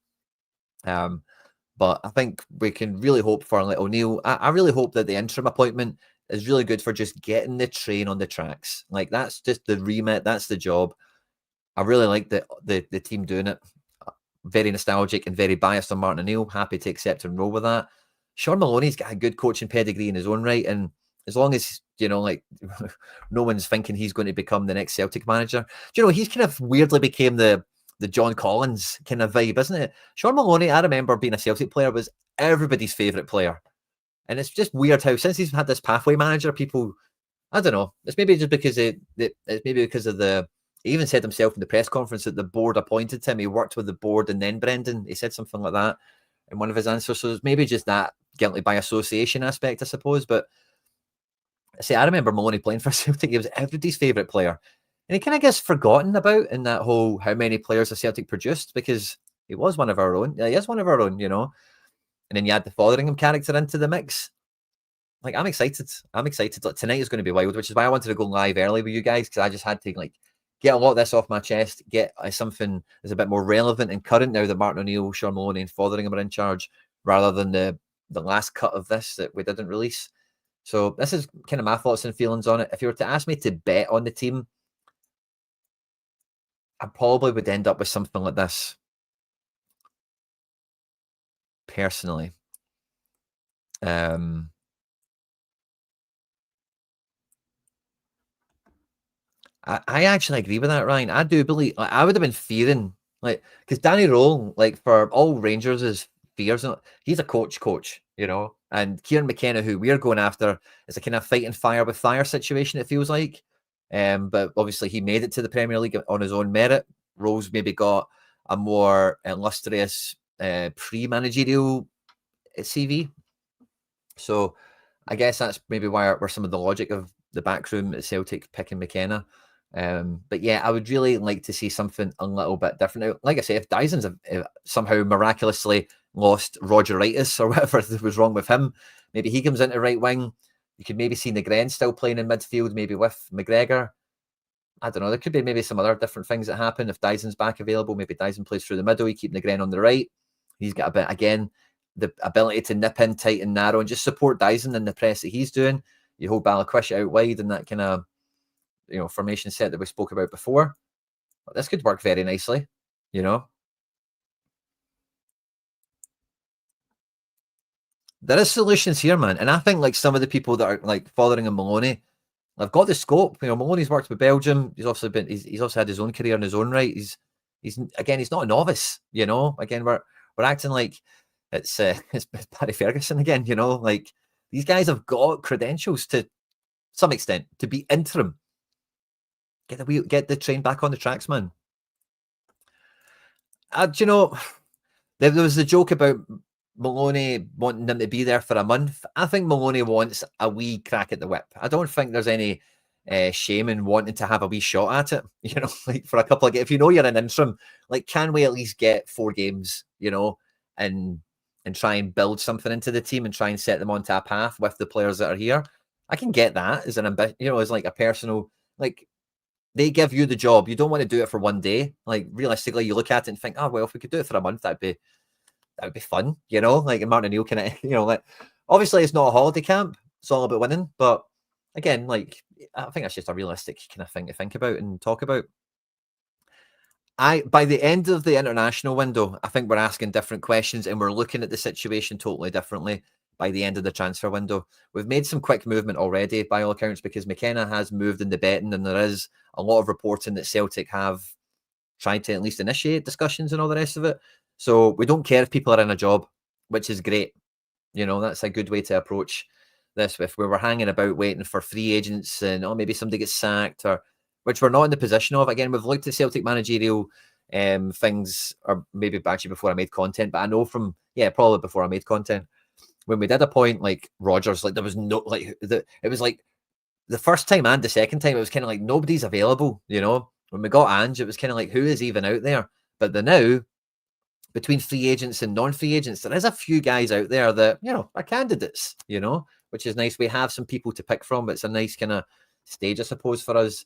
But I think we can really hope for O'Neill. I really hope that the interim appointment is really good for just getting the train on the tracks. That's just the remit. That's the job. I really like the team doing it. very nostalgic and very biased on Martin O'Neill. Happy to accept and roll with that. Shaun Maloney's got a good coaching pedigree in his own right, and as long as, you know, like, no one's thinking he's going to become the next Celtic manager. Do you know, he's kind of weirdly became the John Collins kind of vibe, isn't it? Shaun Maloney, I remember being a Celtic player, was everybody's favourite player. And it's just weird how since he's had this pathway manager, people, I don't know, it's maybe just because it's maybe because of he even said himself in the press conference that the board appointed him. He worked with the board and then Brendan. He said something like that in one of his answers. So it's maybe just that guilty by association aspect, I suppose. But see, I remember Maloney playing for Celtic. He was everybody's favourite player. And he kind of gets forgotten about in that whole how many players the Celtic produced, because he was one of our own. Yeah, he is one of our own, you know. And then you add the Fotheringham character into the mix. Like, I'm excited. Like, tonight is going to be wild, which is why I wanted to go live early with you guys, because I just had to, like, get a lot of this off my chest, get something that's a bit more relevant and current now that Martin O'Neill, Shaun Maloney and Fotheringham are in charge, rather than the last cut of this that we didn't release. So this is kind of my thoughts and feelings on it. If you were to ask me to bet on the team, I probably would end up with something like this. Personally. I actually agree with that, Ryan. I do believe, like, I would have been fearing, like, because Danny Rowe, like, for all Rangers' fears, he's a coach, you know, and Kieran McKenna, who we're going after, is a kind of fighting fire with fire situation, it feels like. But obviously he made it to the Premier League on his own merit. Rowe's maybe got a more illustrious pre-managerial CV. So I guess that's maybe where some of the logic of the backroom at Celtic picking McKenna. But yeah, I would really like to see something a little bit different. Like I say, if Dyson's somehow miraculously lost Rogeritis or whatever was wrong with him, maybe he comes into right wing. You could maybe see Negren still playing in midfield, maybe with McGregor. I don't know. There could be maybe some other different things that happen if Dyson's back available. Maybe Dyson plays through the middle. You keep Negren on the right. He's got a bit, again, the ability to nip in tight and narrow and just support Dyson in the press that he's doing. You hold Balikwisha out wide in that kind of, you know, formation set that we spoke about before. But this could work very nicely, you know. There is solutions here, man. And I think, like, some of the people that are like Fotheringham and Maloney, I've got the scope. You know, Maloney's worked with Belgium. He's also had his own career in his own right. He's not a novice, you know. Again, we're acting like it's Barry Ferguson again, you know. Like, these guys have got credentials to some extent to be interim. Get the train back on the tracks, man. You know, there was the joke about Maloney wanting them to be there for a month. I think Maloney wants a wee crack at the whip. I don't think there's any shame in wanting to have a wee shot at it. You know, like, for a couple of games. If you know you're an interim, like, can we at least get 4 games, you know, and try and build something into the team and try and set them onto a path with the players that are here? I can get that as an ambition, you know, as like a personal, like, they give you the job. You don't want to do it for one day. Like, realistically, you look at it and think, oh, well, if we could do it for a month, that would be fun, you know. Like, and Martin O'Neill kind of, you know, like, obviously it's not a holiday camp. It's all about winning. But again, like, I think that's just a realistic kind of thing to think about and talk about. By the end of the international window, I think we're asking different questions and we're looking at the situation totally differently. By the end of the transfer window, we've made some quick movement already, by all accounts, because McKenna has moved in the betting, and there is a lot of reporting that Celtic have tried to at least initiate discussions and all the rest of it. So we don't care if people are in a job, which is great. You know, that's a good way to approach this. If we were hanging about waiting for free agents and maybe somebody gets sacked, or which we're not in the position of. Again, we've looked at Celtic managerial things, or maybe actually before I made content, but I know from probably before I made content. When we did appoint like Rodgers, like, there was no, like, it was like the first time and the second time, it was kind of like nobody's available, you know. When we got Ange, it was kind of like, who is even out there? But now, between free agents and non-free agents, there is a few guys out there that, you know, are candidates, you know, which is nice. We have some people to pick from, but it's a nice kind of stage, I suppose, for us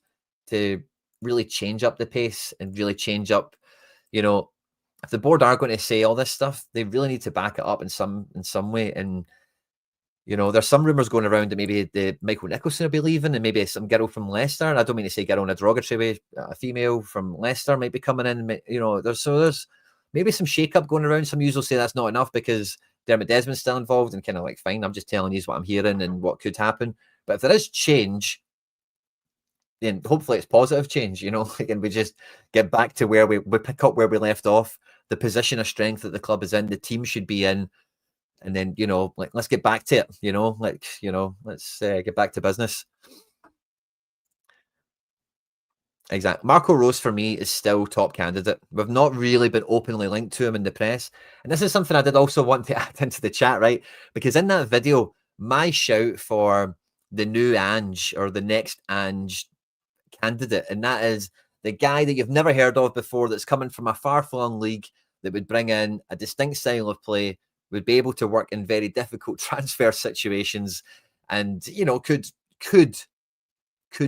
to really change up the pace and really change up, you know. If the board are going to say all this stuff, they really need to back it up in some way. And, you know, there's some rumours going around that maybe the Michael Nicholson will be leaving, and maybe some girl from Leicester. I don't mean to say girl in a derogatory way. A female from Leicester might be coming in. You know, there's maybe some shake-up going around. Some users will say that's not enough because Dermot Desmond's still involved, and kind of like, fine, I'm just telling you what I'm hearing and what could happen. But if there is change, then hopefully it's positive change, you know, and we just get back to where we pick up where we left off, the position of strength that the club is in, the team should be in, and then, you know, like, let's get back to it, you know, like, you know, let's get back to business. Exactly. Marco Rose for me is still top candidate. We've not really been openly linked to him in the press. And this is something I did also want to add into the chat, right? Because in that video, my shout for the new Ange or the next Ange candidate, and that is the guy that you've never heard of before, that's coming from a far-flung league, that would bring in a distinct style of play, would be able to work in very difficult transfer situations, and, you know, could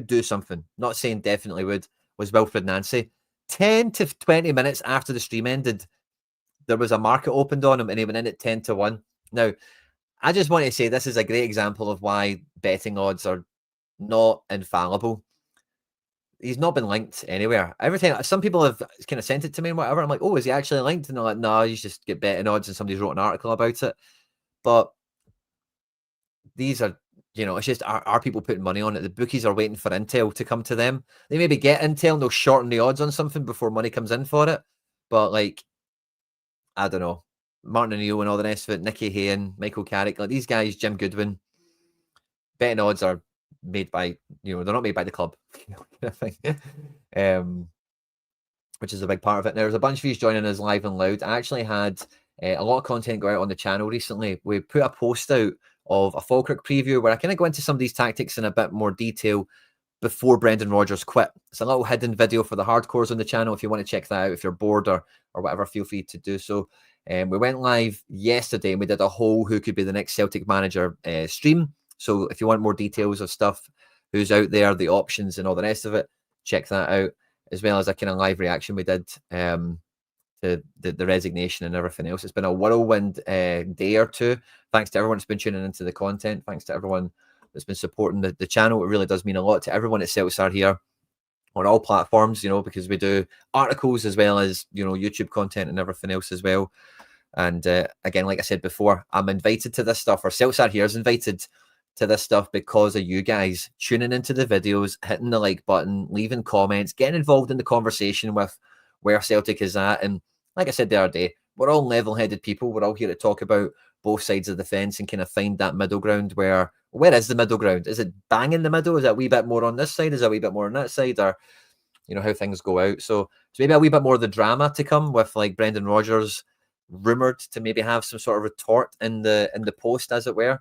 do something. Not saying definitely would. Was Wilfred Nancy. 10 to 20 minutes after the stream ended, there was a market opened on him and he went in at 10 to 1. Now, I just want to say this is a great example of why betting odds are not infallible. He's not been linked anywhere. Every time, some people have kind of sent it to me and whatever, I'm like, oh, is he actually linked? And they're like, no, you just get betting odds and somebody's wrote an article about it. But these are, you know, it's just, are people putting money on it? The bookies are waiting for intel to come to them. They maybe get intel and they'll shorten the odds on something before money comes in for it. But, like, I don't know, Martin O'Neill and all the rest of it, Nicky Hayen, Michael Carrick, like these guys, Jim Goodwin, betting odds are made by, you know, they're not made by the club, which is a big part of it. Now, there's a bunch of you joining us live and loud. I actually had a lot of content go out on the channel recently. We put a post out of a Falkirk preview where I kind of go into some of these tactics in a bit more detail before Brendan Rodgers quit. It's a little hidden video for the hardcores on the channel. If you want to check that out, if you're bored or whatever, feel free to do so. We went live yesterday and we did a whole who could be the next Celtic manager stream. So if you want more details of stuff, who's out there, the options and all the rest of it, check that out, as well as a kind of live reaction we did to the resignation and everything else. It's been a whirlwind day or two. Thanks to everyone that's been tuning into the content. Thanks to everyone that's been supporting the channel. It really does mean a lot to everyone at Celtic here on all platforms, you know, because we do articles as well as, you know, YouTube content and everything else as well. And again, like I said before, I'm invited to this stuff, or Celtic here is invited to this stuff because of you guys tuning into the videos, hitting the like button, leaving comments, getting involved in the conversation with where Celtic is at. And like I said the other day, we're all level-headed people. We're all here to talk about both sides of the fence and kind of find that middle ground where is the middle ground? Is it bang in the middle? Is it a wee bit more on this side? Is it a wee bit more on that side? Or, you know, how things go out. So maybe a wee bit more of the drama to come with, like, Brendan Rodgers rumoured to maybe have some sort of retort in the post, as it were.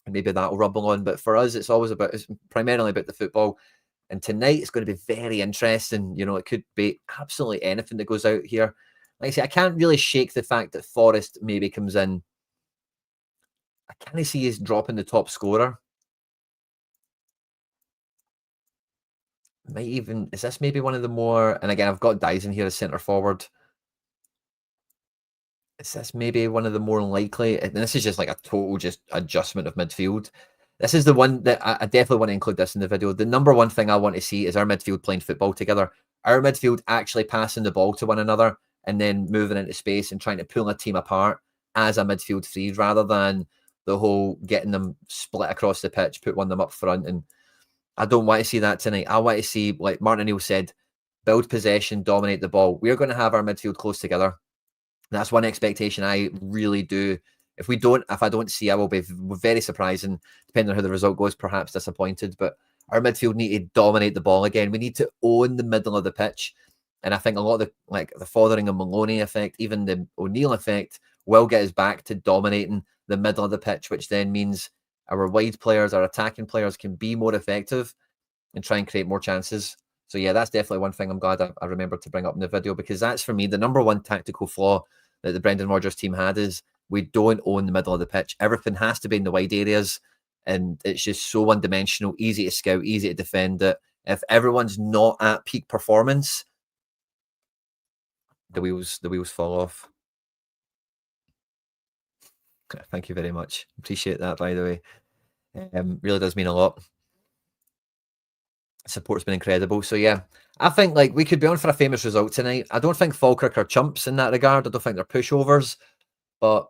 And maybe that'll rumble on. But for us, it's primarily about the football. And tonight it's going to be very interesting. You know, it could be absolutely anything that goes out here. Like I say, I can't really shake the fact that Forrest maybe comes in. I can't see he's dropping the top scorer. Is this maybe one of the more, and again, I've got Dyson here as centre forward. Is this maybe one of the more likely, and this is just like a total just adjustment of midfield. This is the one that I definitely want to include this in the video. The number one thing I want to see is our midfield playing football together. Our midfield actually passing the ball to one another and then moving into space and trying to pull a team apart as a midfield three, rather than the whole getting them split across the pitch, put one of them up front. And I don't want to see that tonight. I want to see, like Martin O'Neill said, build possession, dominate the ball. We're going to have our midfield close together. That's one expectation I really do. If I don't see, I will be very surprised, and depending on how the result goes, perhaps disappointed. But our midfield need to dominate the ball again. We need to own the middle of the pitch. And I think a lot of the Fothering and Maloney effect, even the O'Neill effect, will get us back to dominating the middle of the pitch, which then means our wide players, our attacking players can be more effective and try and create more chances. So yeah, that's definitely one thing I'm glad I remembered to bring up in the video, because that's, for me, the number one tactical flaw that the Brendan Rodgers team had is we don't own the middle of the pitch. Everything has to be in the wide areas, and it's just so one-dimensional, easy to scout, easy to defend, that if everyone's not at peak performance, the wheels fall off. Thank you very much. Appreciate that, by the way. Really does mean a lot. Support's been incredible. So yeah, I think like we could be on for a famous result tonight. I don't think Falkirk are chumps in that regard. I don't think they're pushovers, but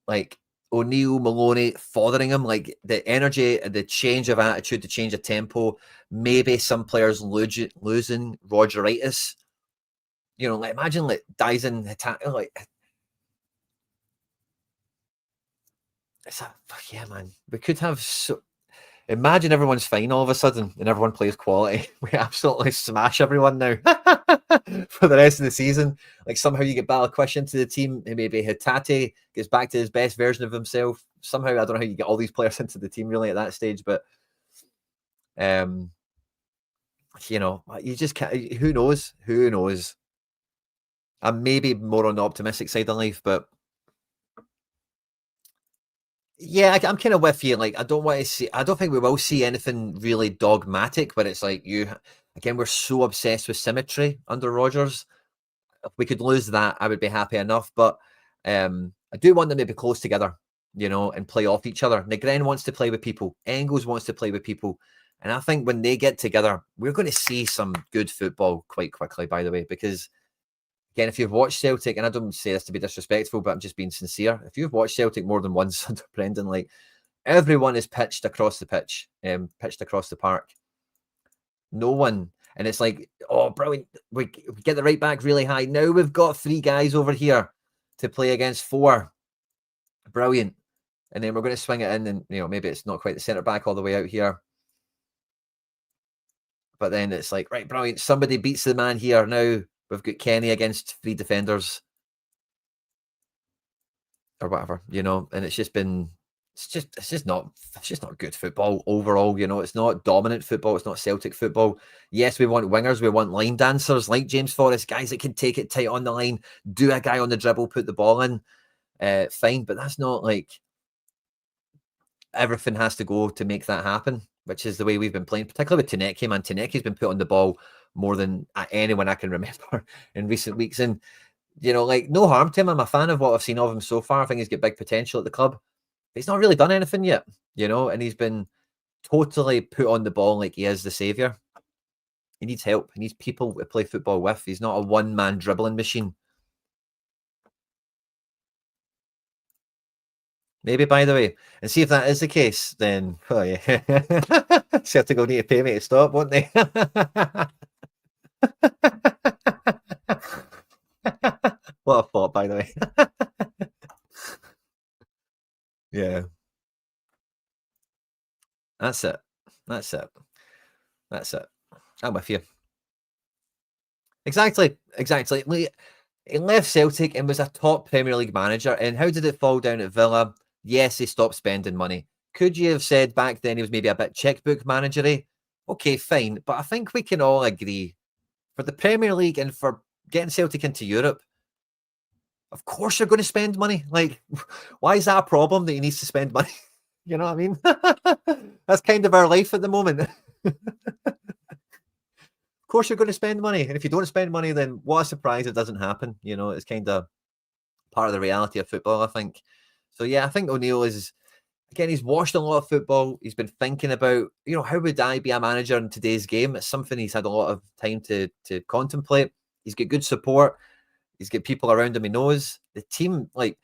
like O'Neill, Maloney, Fotheringham, like the energy, the change of attitude, the change of tempo, maybe some players losing Rogeritis. You know, like imagine like Dyson, like yeah, man. We could have imagine everyone's fine all of a sudden and everyone plays quality. We absolutely smash everyone now for the rest of the season. Like somehow you get Ballaquish into the team and maybe Hatate gets back to his best version of himself. Somehow, I don't know how you get all these players into the team really at that stage, but you know, you just can't, who knows? Who knows? I'm maybe more on the optimistic side of life, but yeah, I'm kind of with you. Like, I don't want to see, I don't think we will see anything really dogmatic, but it's like again, we're so obsessed with symmetry under Rodgers. If we could lose that, I would be happy enough. But I do want them to be close together, you know, and play off each other. Negren wants to play with people. Engels wants to play with people. And I think when they get together, we're going to see some good football quite quickly, by the way, because again, if you've watched Celtic, and I don't say this to be disrespectful, but I'm just being sincere. If you've watched Celtic more than once under Brendan, like everyone is pitched across the pitch, pitched across the park. No one. And it's like, oh, brilliant. We get the right back really high. Now we've got 3 guys over here to play against 4. Brilliant. And then we're going to swing it in, and you know, maybe it's not quite the centre back all the way out here. But then it's like, right, brilliant. Somebody beats the man here. Now we've got Kenny against 3 defenders. Or whatever, you know, and it's just not good football overall, you know. It's not dominant football, it's not Celtic football. Yes, we want wingers, we want line dancers like James Forrest, guys that can take it tight on the line, do a guy on the dribble, put the ball in, fine, but that's not like everything has to go to make that happen, which is the way we've been playing, particularly with Taneki, man. Taneki's been put on the ball more than anyone I can remember in recent weeks, and you know, like, no harm to him. I'm a fan of what I've seen of him so far. I think he's got big potential at the club. He's not really done anything yet, you know, and he's been totally put on the ball like he is the saviour. He needs help. He needs people to play football with. He's not a one-man dribbling machine. Maybe, by the way, and see if that is the case, then, oh yeah, Celtic will need to pay me to stop, won't they? What a thought, by the way. Yeah. That's it. That's it. That's it. I'm with you. Exactly. Exactly. He left Celtic and was a top Premier League manager. And how did it fall down at Villa? Yes, he stopped spending money. Could you have said back then he was maybe a bit checkbook managery? Okay, fine. But I think we can all agree for the Premier League and for getting Celtic into Europe, of course you're going to spend money. Like, why is that a problem that he needs to spend money? You know what I mean? That's kind of our life at the moment. Of course you're going to spend money. And if you don't spend money, then what a surprise it doesn't happen. You know, it's kind of part of the reality of football, I think. So, yeah, I think O'Neill is, again, he's watched a lot of football. He's been thinking about, you know, how would I be a manager in today's game? It's something he's had a lot of time to contemplate. He's got good support. He's got people around him he knows. The team, like,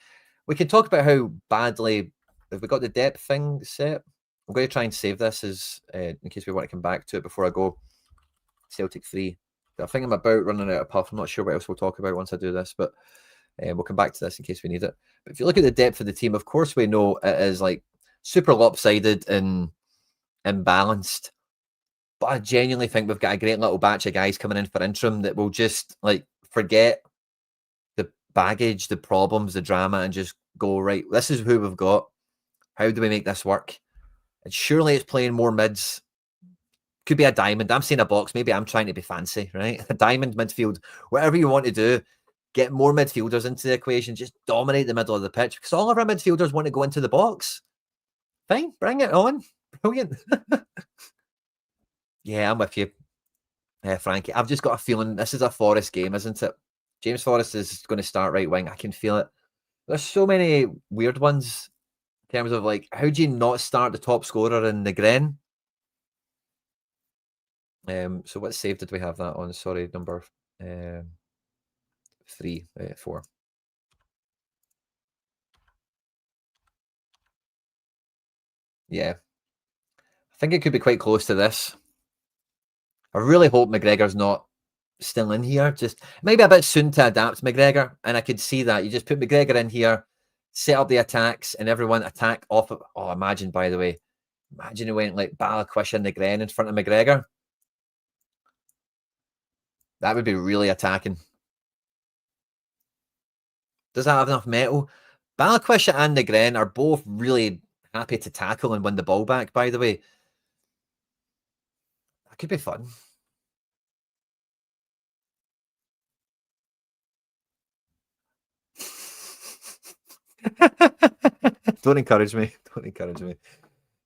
we can talk about how badly, have we got the depth thing set? I'm going to try and save this as in case we want to come back to it before I go. Celtic 3. I think I'm about running out of puff. I'm not sure what else we'll talk about once I do this, but we'll come back to this in case we need it. But if you look at the depth of the team, of course we know it is like super lopsided and imbalanced. But I genuinely think we've got a great little batch of guys coming in for interim that will just like forget the baggage, the problems, the drama, and just go, right, this is who we've got. How do we make this work? And surely it's playing more mids. Could be a diamond. I'm saying a box. Maybe I'm trying to be fancy, right? A diamond midfield, whatever you want to do, get more midfielders into the equation, just dominate the middle of the pitch because all of our midfielders want to go into the box. Fine, bring it on. Brilliant. Yeah, I'm with you, Frankie. I've just got a feeling this is a Forrest game, isn't it? James Forrest is going to start right wing. I can feel it. There's so many weird ones in terms of like, how do you not start the top scorer in the Gren? So what save did we have that on? Sorry, number 4. Yeah. I think it could be quite close to this. I really hope McGregor's not still in here. Just maybe a bit soon to adapt McGregor. And I could see that. You just put McGregor in here, set up the attacks, and everyone attack off of... Oh, imagine, by the way. Imagine it went like Ballaquish and Negren in front of McGregor. That would be really attacking. Does that have enough metal? Ballaquish and Negren are both really happy to tackle and win the ball back, by the way. That could be fun. Don't encourage me. Don't encourage me.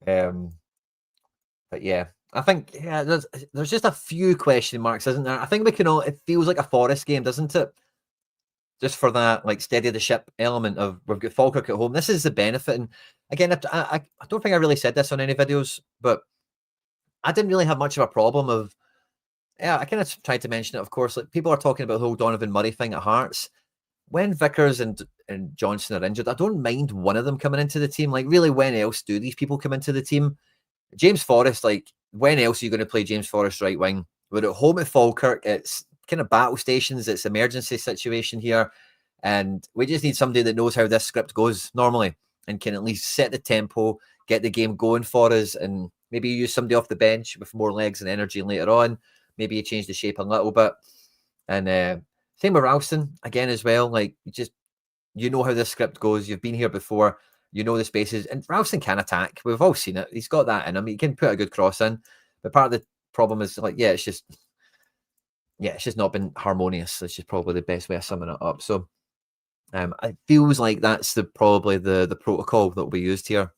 But yeah, I think there's just a few question marks, isn't there? I think we can all. It feels like a Forest game, doesn't it? Just for that, like steady the ship element of we've got Falkirk at home. This is the benefit, and again, I don't think I really said this on any videos, but I didn't really have much of a problem of. Yeah, I kind of tried to mention it. Of course, like people are talking about the whole Donovan Murray thing at Hearts. When Vickers and Johnson are injured, I don't mind one of them coming into the team. Like, really, when else do these people come into the team? James Forrest, like, when else are you going to play James Forrest right wing? We're at home at Falkirk. It's kind of battle stations. It's emergency situation here. And we just need somebody that knows how this script goes normally and can at least set the tempo, get the game going for us, and maybe use somebody off the bench with more legs and energy later on. Maybe you change the shape a little bit. And same with Ralston, again, as well. Like, you know how this script goes. You've been here before. You know the spaces. And Ralston can attack. We've all seen it. He's got that in him. He can put a good cross in. But part of the problem is, like, it's just not been harmonious. It's just probably the best way of summing it up. So it feels like that's probably the protocol that will be used here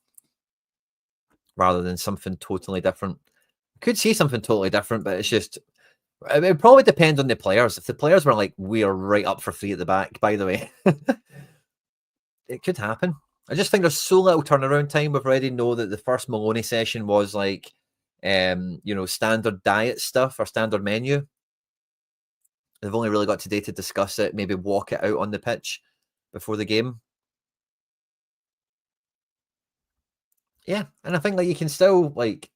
rather than something totally different. Could see something totally different, but it's just... It would probably depend on the players. If the players were like, we are right up for 3 at the back, by the way, it could happen. I just think there's so little turnaround time. We've already know that the first Maloney session was like, standard diet stuff or standard menu. They've only really got today to discuss it, maybe walk it out on the pitch before the game. Yeah, and I think like you can still like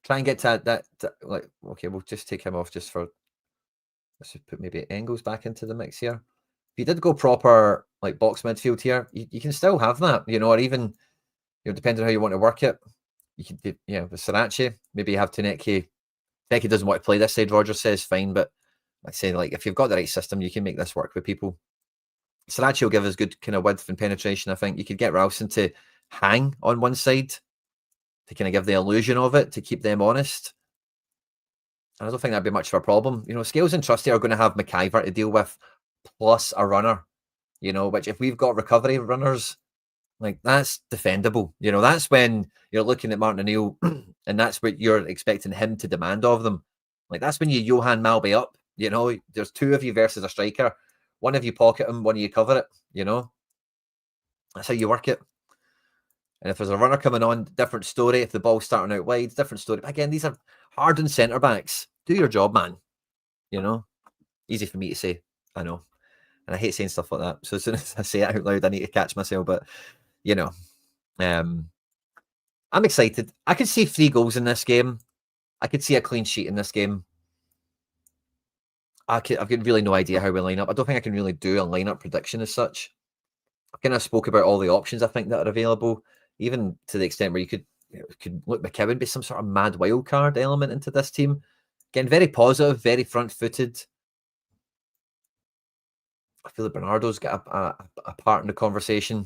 try and get to that like, okay, we'll just take him off just for, let's just put maybe Engels back into the mix here. If you did go proper like box midfield here, you can still have that, or even, depending on how you want to work it, you can do, with Sriracha, maybe you have Taneki. Taneki doesn't want to play this side, Roger says, fine, but like I say, like if you've got the right system, you can make this work with people. Sriracha will give us good kind of width and penetration. I think you could get Ralston to hang on one side to kind of give the illusion of it, to keep them honest. And I don't think that'd be much of a problem. Scales and Trusty are going to have McIver to deal with, plus a runner, which if we've got recovery runners, like that's defendable. That's when you're looking at Martin O'Neill and that's what you're expecting him to demand of them. Like that's when you Johan Malby up, there's 2 of you versus a striker. One of you pocket him, one of you cover it, That's how you work it. And if there's a runner coming on, different story. If the ball's starting out wide, different story. But again, these are hardened centre-backs. Do your job, man. Easy for me to say. I know. And I hate saying stuff like that. So as soon as I say it out loud, I need to catch myself. But, I'm excited. I could see 3 goals in this game. I could see a clean sheet in this game. I've got really no idea how we line up. I don't think I can really do a lineup prediction as such. I kind of spoke about all the options I think that are available, even to the extent where you could look McKibben be some sort of mad wild card element into this team. Again, very positive, very front-footed. I feel like Bernardo's got a part in the conversation.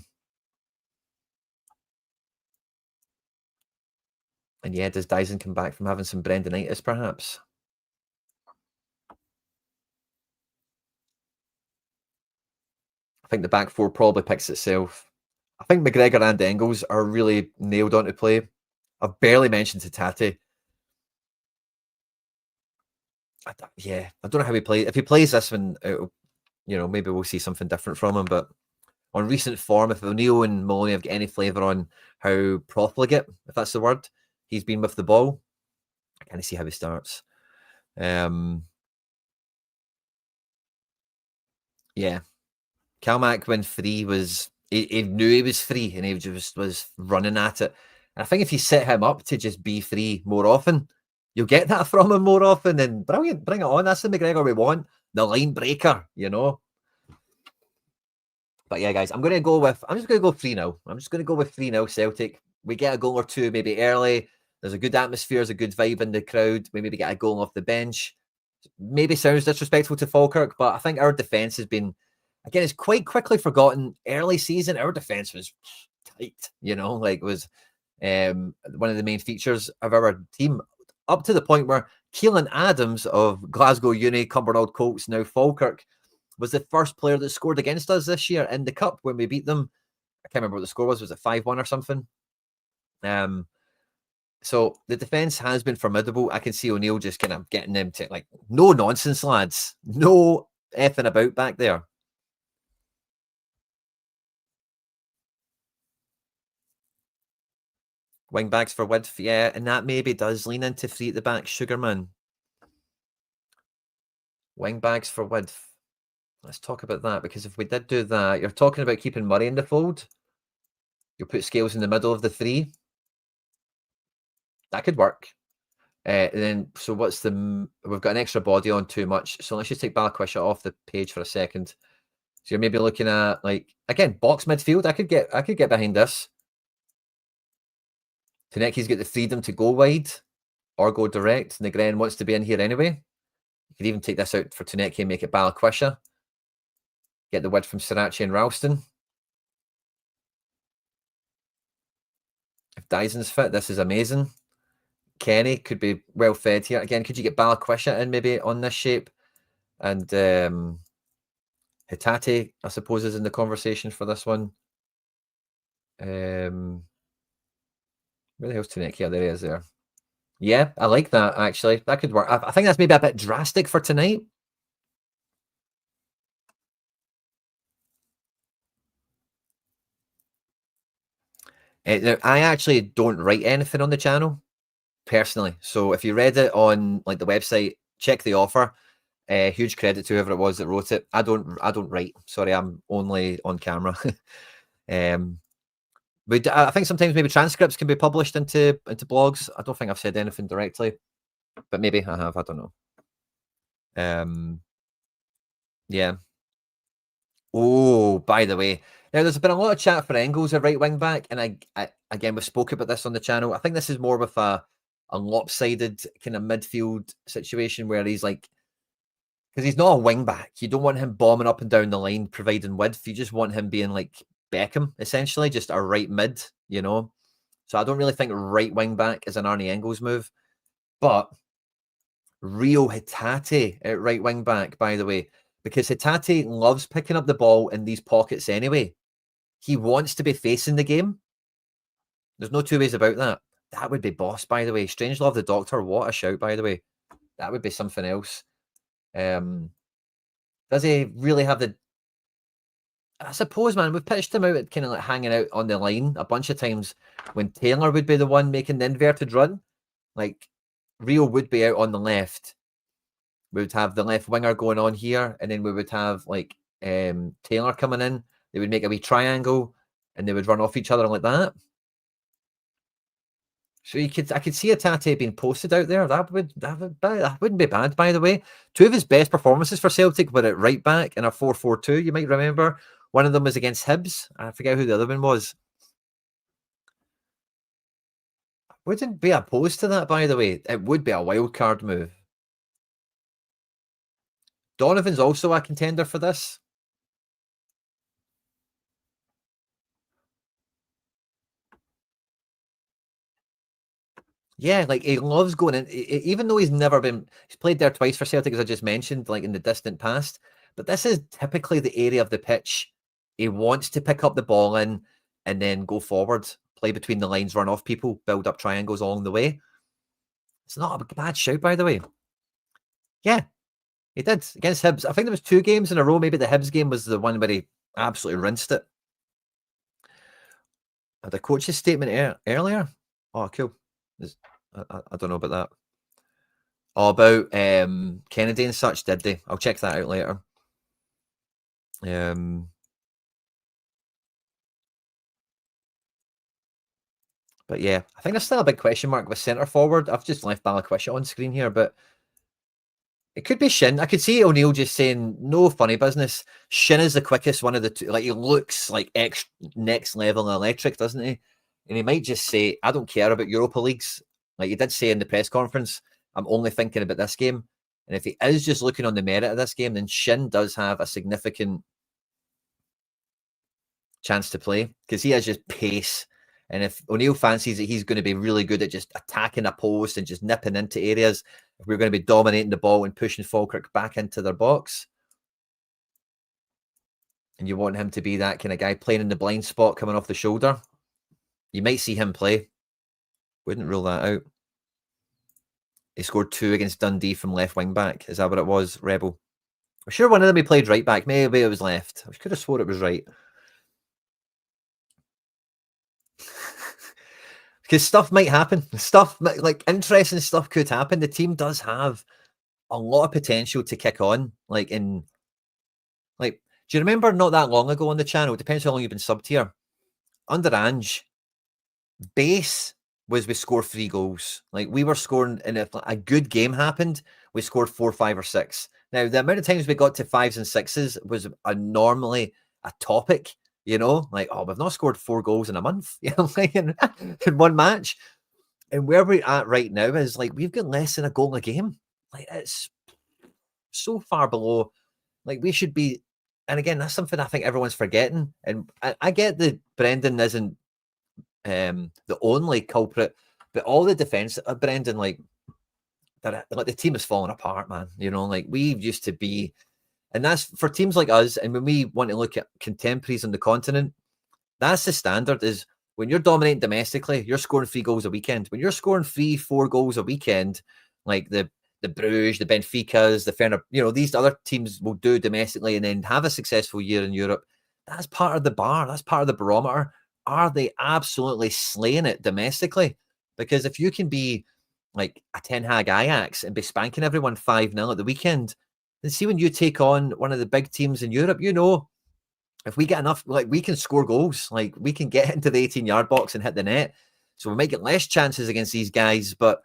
And yeah, does Dyson come back from having some Brendonitis, perhaps? I think the back 4 probably picks itself. I think McGregor and Engels are really nailed on to play. I've barely mentioned Tatate. I don't know how he plays. If he plays this one, maybe we'll see something different from him. But on recent form, if O'Neill and Maloney have got any flavour on how profligate, if that's the word, he's been with the ball, I kind of see how he starts. Yeah. Calmac when free was, he knew he was free and he just was running at it. And I think if you set him up to just be free more often, you'll get that from him more often. And brilliant, bring it on. That's the McGregor we want. The line breaker, you know. But yeah, guys, I'm just going to go 3-0. I'm just going to go with 3-0 Celtic. We get a goal or two maybe early. There's a good atmosphere, there's a good vibe in the crowd. We maybe get a goal off the bench. Maybe sounds disrespectful to Falkirk, but I think our defence has been, again, it's quite quickly forgotten. Early season, our defence was tight, you know, like it was one of the main features of our team, up to the point where Keelan Adams of Glasgow Uni, Cumbernauld Colts, now Falkirk, was the first player that scored against us this year in the cup when we beat them. I can't remember what the score was. Was it 5-1 or something? So the defence has been formidable. I can see O'Neill just kind of getting them to, like, no nonsense, lads. No effing about back there. Wing backs for width, yeah, and that maybe does lean into 3 at the back, Sugarman. Wing backs for width. Let's talk about that, because if we did do that, you're talking about keeping Murray in the fold. You'll put Scales in the middle of the 3. That could work. And then, so what's the... We've got an extra body on too much. So let's just take Balikwisha off the page for a second. So you're maybe looking at, like, again, box midfield. I could get behind this. Taneki's got the freedom to go wide or go direct. Negren wants to be in here anyway. You could even take this out for Taneki and make it Balikwisha. Get the width from Sriracha and Ralston. If Dyson's fit, this is amazing. Kenny could be well fed here. Again, could you get Balikwisha in maybe on this shape? And Hitate, I suppose, is in the conversation for this one. Where the hell's Taneki? Yeah, there he is there. Yeah, I like that, actually. That could work. I think that's maybe a bit drastic for tonight. I actually don't write anything on the channel, personally. So if you read it on, like, the website, check the offer. Huge credit to whoever it was that wrote it. I don't write. Sorry, I'm only on camera. But I think sometimes maybe transcripts can be published into blogs. I don't think I've said anything directly, but maybe I have. I don't know. Yeah. Oh, by the way, now there's been a lot of chat for Engels at right wing back, and I again, we've spoken about this on the channel. I think this is more with a lopsided kind of midfield situation where he's like, because he's not a wing back. You don't want him bombing up and down the line, providing width. You just want him being like Beckham, essentially, just a right mid, you know. So I don't really think right wing back is an Arnie Engels move. But Rio Hitate at right wing back, by the way, because Hitate loves picking up the ball in these pockets anyway. He wants to be facing the game. There's no two ways about that. That would be boss, by the way. Strangelove the Doctor, what a shout, by the way. That would be something else. Does he really have the... I suppose, man, we've pitched him out kind of like hanging out on the line a bunch of times when Taylor would be the one making the inverted run. Like, Rio would be out on the left. We would have the left winger going on here, and then we would have, like, Taylor coming in. They would make a wee triangle, and they would run off each other like that. So I could see Hitate being posted out there. That wouldn't be bad, by the way. 2 of his best performances for Celtic were at right back in a 4-4-2. You might remember one of them was against Hibs. I forget who the other one was. I wouldn't be opposed to that, by the way. It would be a wild card move. Donovan's also a contender for this. Yeah, like, he loves going in, even though he's played there twice for Celtic, as I just mentioned, like in the distant past. But this is typically the area of the pitch he wants to pick up the ball in and then go forward, play between the lines, run off people, build up triangles along the way. It's not a bad shout, by the way. Yeah, he did against Hibs. I think there was 2 games in a row. Maybe the Hibs game was the one where he absolutely rinsed it. Had a coach's statement earlier. Oh, cool. I don't know about that. about Kennedy and such, did they? I'll check that out later. But yeah, I think there's still a big question mark with centre forward. I've just left Balikwisha on screen here, but it could be Shin. I could see O'Neill just saying, no funny business. Shin is the quickest one of the two. Like, he looks like next level electric, doesn't he? And he might just say, I don't care about Europa Leagues. Like he did say in the press conference, I'm only thinking about this game. And if he is just looking on the merit of this game, then Shin does have a significant chance to play because he has just pace. And if O'Neill fancies that he's going to be really good at just attacking a post and just nipping into areas, if we're going to be dominating the ball and pushing Falkirk back into their box, and you want him to be that kind of guy playing in the blind spot coming off the shoulder, you might see him play. Wouldn't rule that out. He scored 2 against Dundee from left wing back. Is that what it was, Rebel? I'm sure one of them he played right back. Maybe it was left. I could have swore it was right. Because stuff might happen. Stuff, like interesting stuff could happen. The team does have a lot of potential to kick on. Do you remember not that long ago on the channel, it depends how long you've been subbed here, under Ange, base was we score 3 goals. Like we were scoring, and if a good game happened, we scored 4, 5 or 6. Now, the amount of times we got to 5s and 6s was normally a topic. You know, like, oh, we've not scored 4 goals in a month, you know, like in one match. And where we're at right now is like we've got less than a goal a game. Like it's so far below. Like we should be. And again, that's something I think everyone's forgetting. And I get that Brendan isn't the only culprit, but all the defense of Brendan, like the team is falling apart, man. You know, like we used to be. And that's for teams like us. And when we want to look at contemporaries on the continent, that's the standard is when you're dominating domestically, you're scoring 3 goals a weekend. When you're scoring 3, 4 goals a weekend, like the Bruges, the Benficas, the Fener, you know, these other teams will do domestically and then have a successful year in Europe. That's part of the bar. That's part of the barometer. Are they absolutely slaying it domestically? Because if you can be like a Ten Hag Ajax and be spanking everyone 5-0 at the weekend, then see when you take on one of the big teams in Europe, you know, if we get enough, like we can score goals, like we can get into the 18-yard box and hit the net. So we might get less chances against these guys, but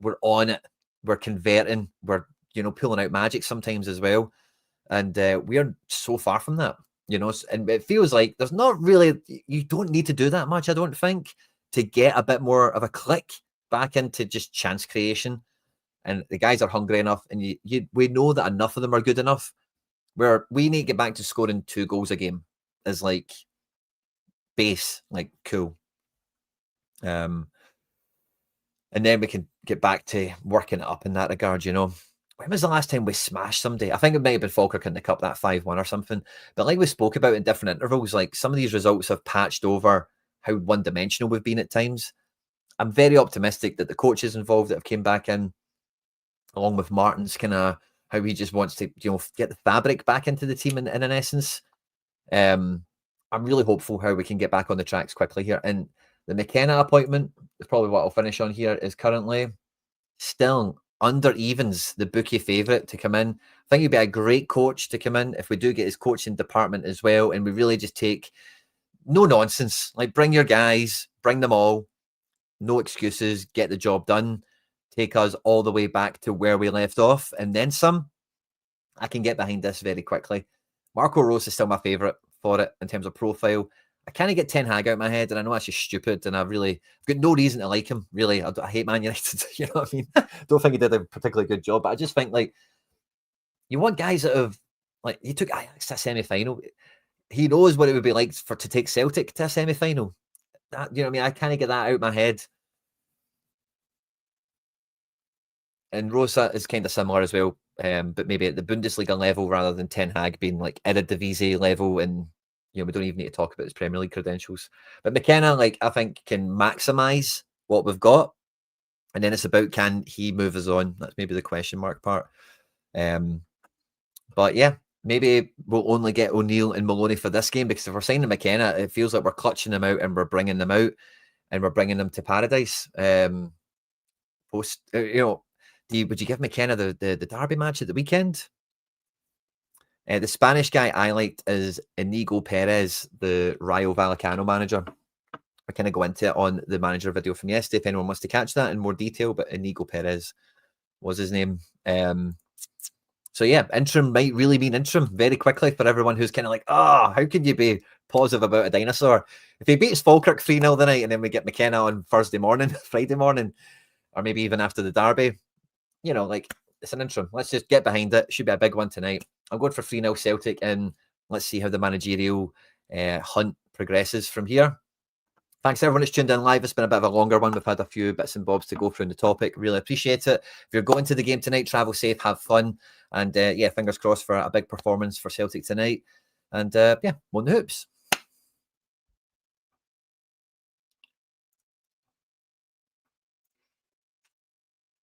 we're on it. We're converting. We're, you know, pulling out magic sometimes as well. And we are so far from that, you know, and it feels like there's not really, you don't need to do that much, I don't think, to get a bit more of a click back into just chance creation. And the guys are hungry enough, and we know that enough of them are good enough where we need to get back to scoring 2 goals a game as like base, like cool. And then we can get back to working it up in that regard, you know. When was the last time we smashed somebody? I think it might have been Falkirk in the Cup, that 5-1 or something. But like we spoke about in different intervals, like some of these results have patched over how one-dimensional we've been at times. I'm very optimistic that the coaches involved that have came back in, along with Martin's kind of how he just wants to, you know, get the fabric back into the team in an essence. I'm really hopeful how we can get back on the tracks quickly here. And the McKenna appointment is probably what I'll finish on here, is currently still under evens, the bookie favourite to come in. I think he'd be a great coach to come in if we do get his coaching department as well. And we really just take no nonsense, like bring your guys, bring them all, no excuses, get the job done. Take us all the way back to where we left off and then some. I can get behind this very quickly. Marco Rose is still my favourite for it in terms of profile. I kind of get Ten Hag out of my head, and I know that's just stupid, and I've got no reason to like him, really. I hate Man United, you know what I mean? Don't think he did a particularly good job, but I just think, like, you want guys that have, like, he took Ajax to a semi-final. He knows what it would be like to take Celtic to a semi-final. That, you know what I mean? I kind of get that out of my head. And Rosa is kind of similar as well, but maybe at the Bundesliga level rather than Ten Hag being like Eredivisie level, and you know we don't even need to talk about his Premier League credentials. But McKenna, like, I think can maximise what we've got, and then it's about can he move us on? That's maybe the question mark part. But yeah, maybe we'll only get O'Neill and Maloney for this game, because if we're signing McKenna, it feels like we're clutching them out and we're bringing them out and we're bringing them to paradise. You know, would you give McKenna the derby match at the weekend? The Spanish guy I liked is Inigo Perez, the Rayo Vallecano manager. I kind of go into it on the manager video from yesterday if anyone wants to catch that in more detail, but Inigo Perez was his name. So yeah, interim might really mean interim very quickly for everyone who's kind of like, how can you be positive about a dinosaur? If he beats Falkirk 3-0 tonight and then we get McKenna on Thursday morning, Friday morning, or maybe even after the derby, you know, like, it's an interim. Let's just get behind it. Should be a big one tonight. I'm going for 3-0 Celtic, and let's see how the managerial hunt progresses from here. Thanks everyone that's tuned in live. It's been a bit of a longer one. We've had a few bits and bobs to go through in the topic. Really appreciate it. If you're going to the game tonight, travel safe, have fun. And yeah, fingers crossed for a big performance for Celtic tonight. And yeah, won the hoops.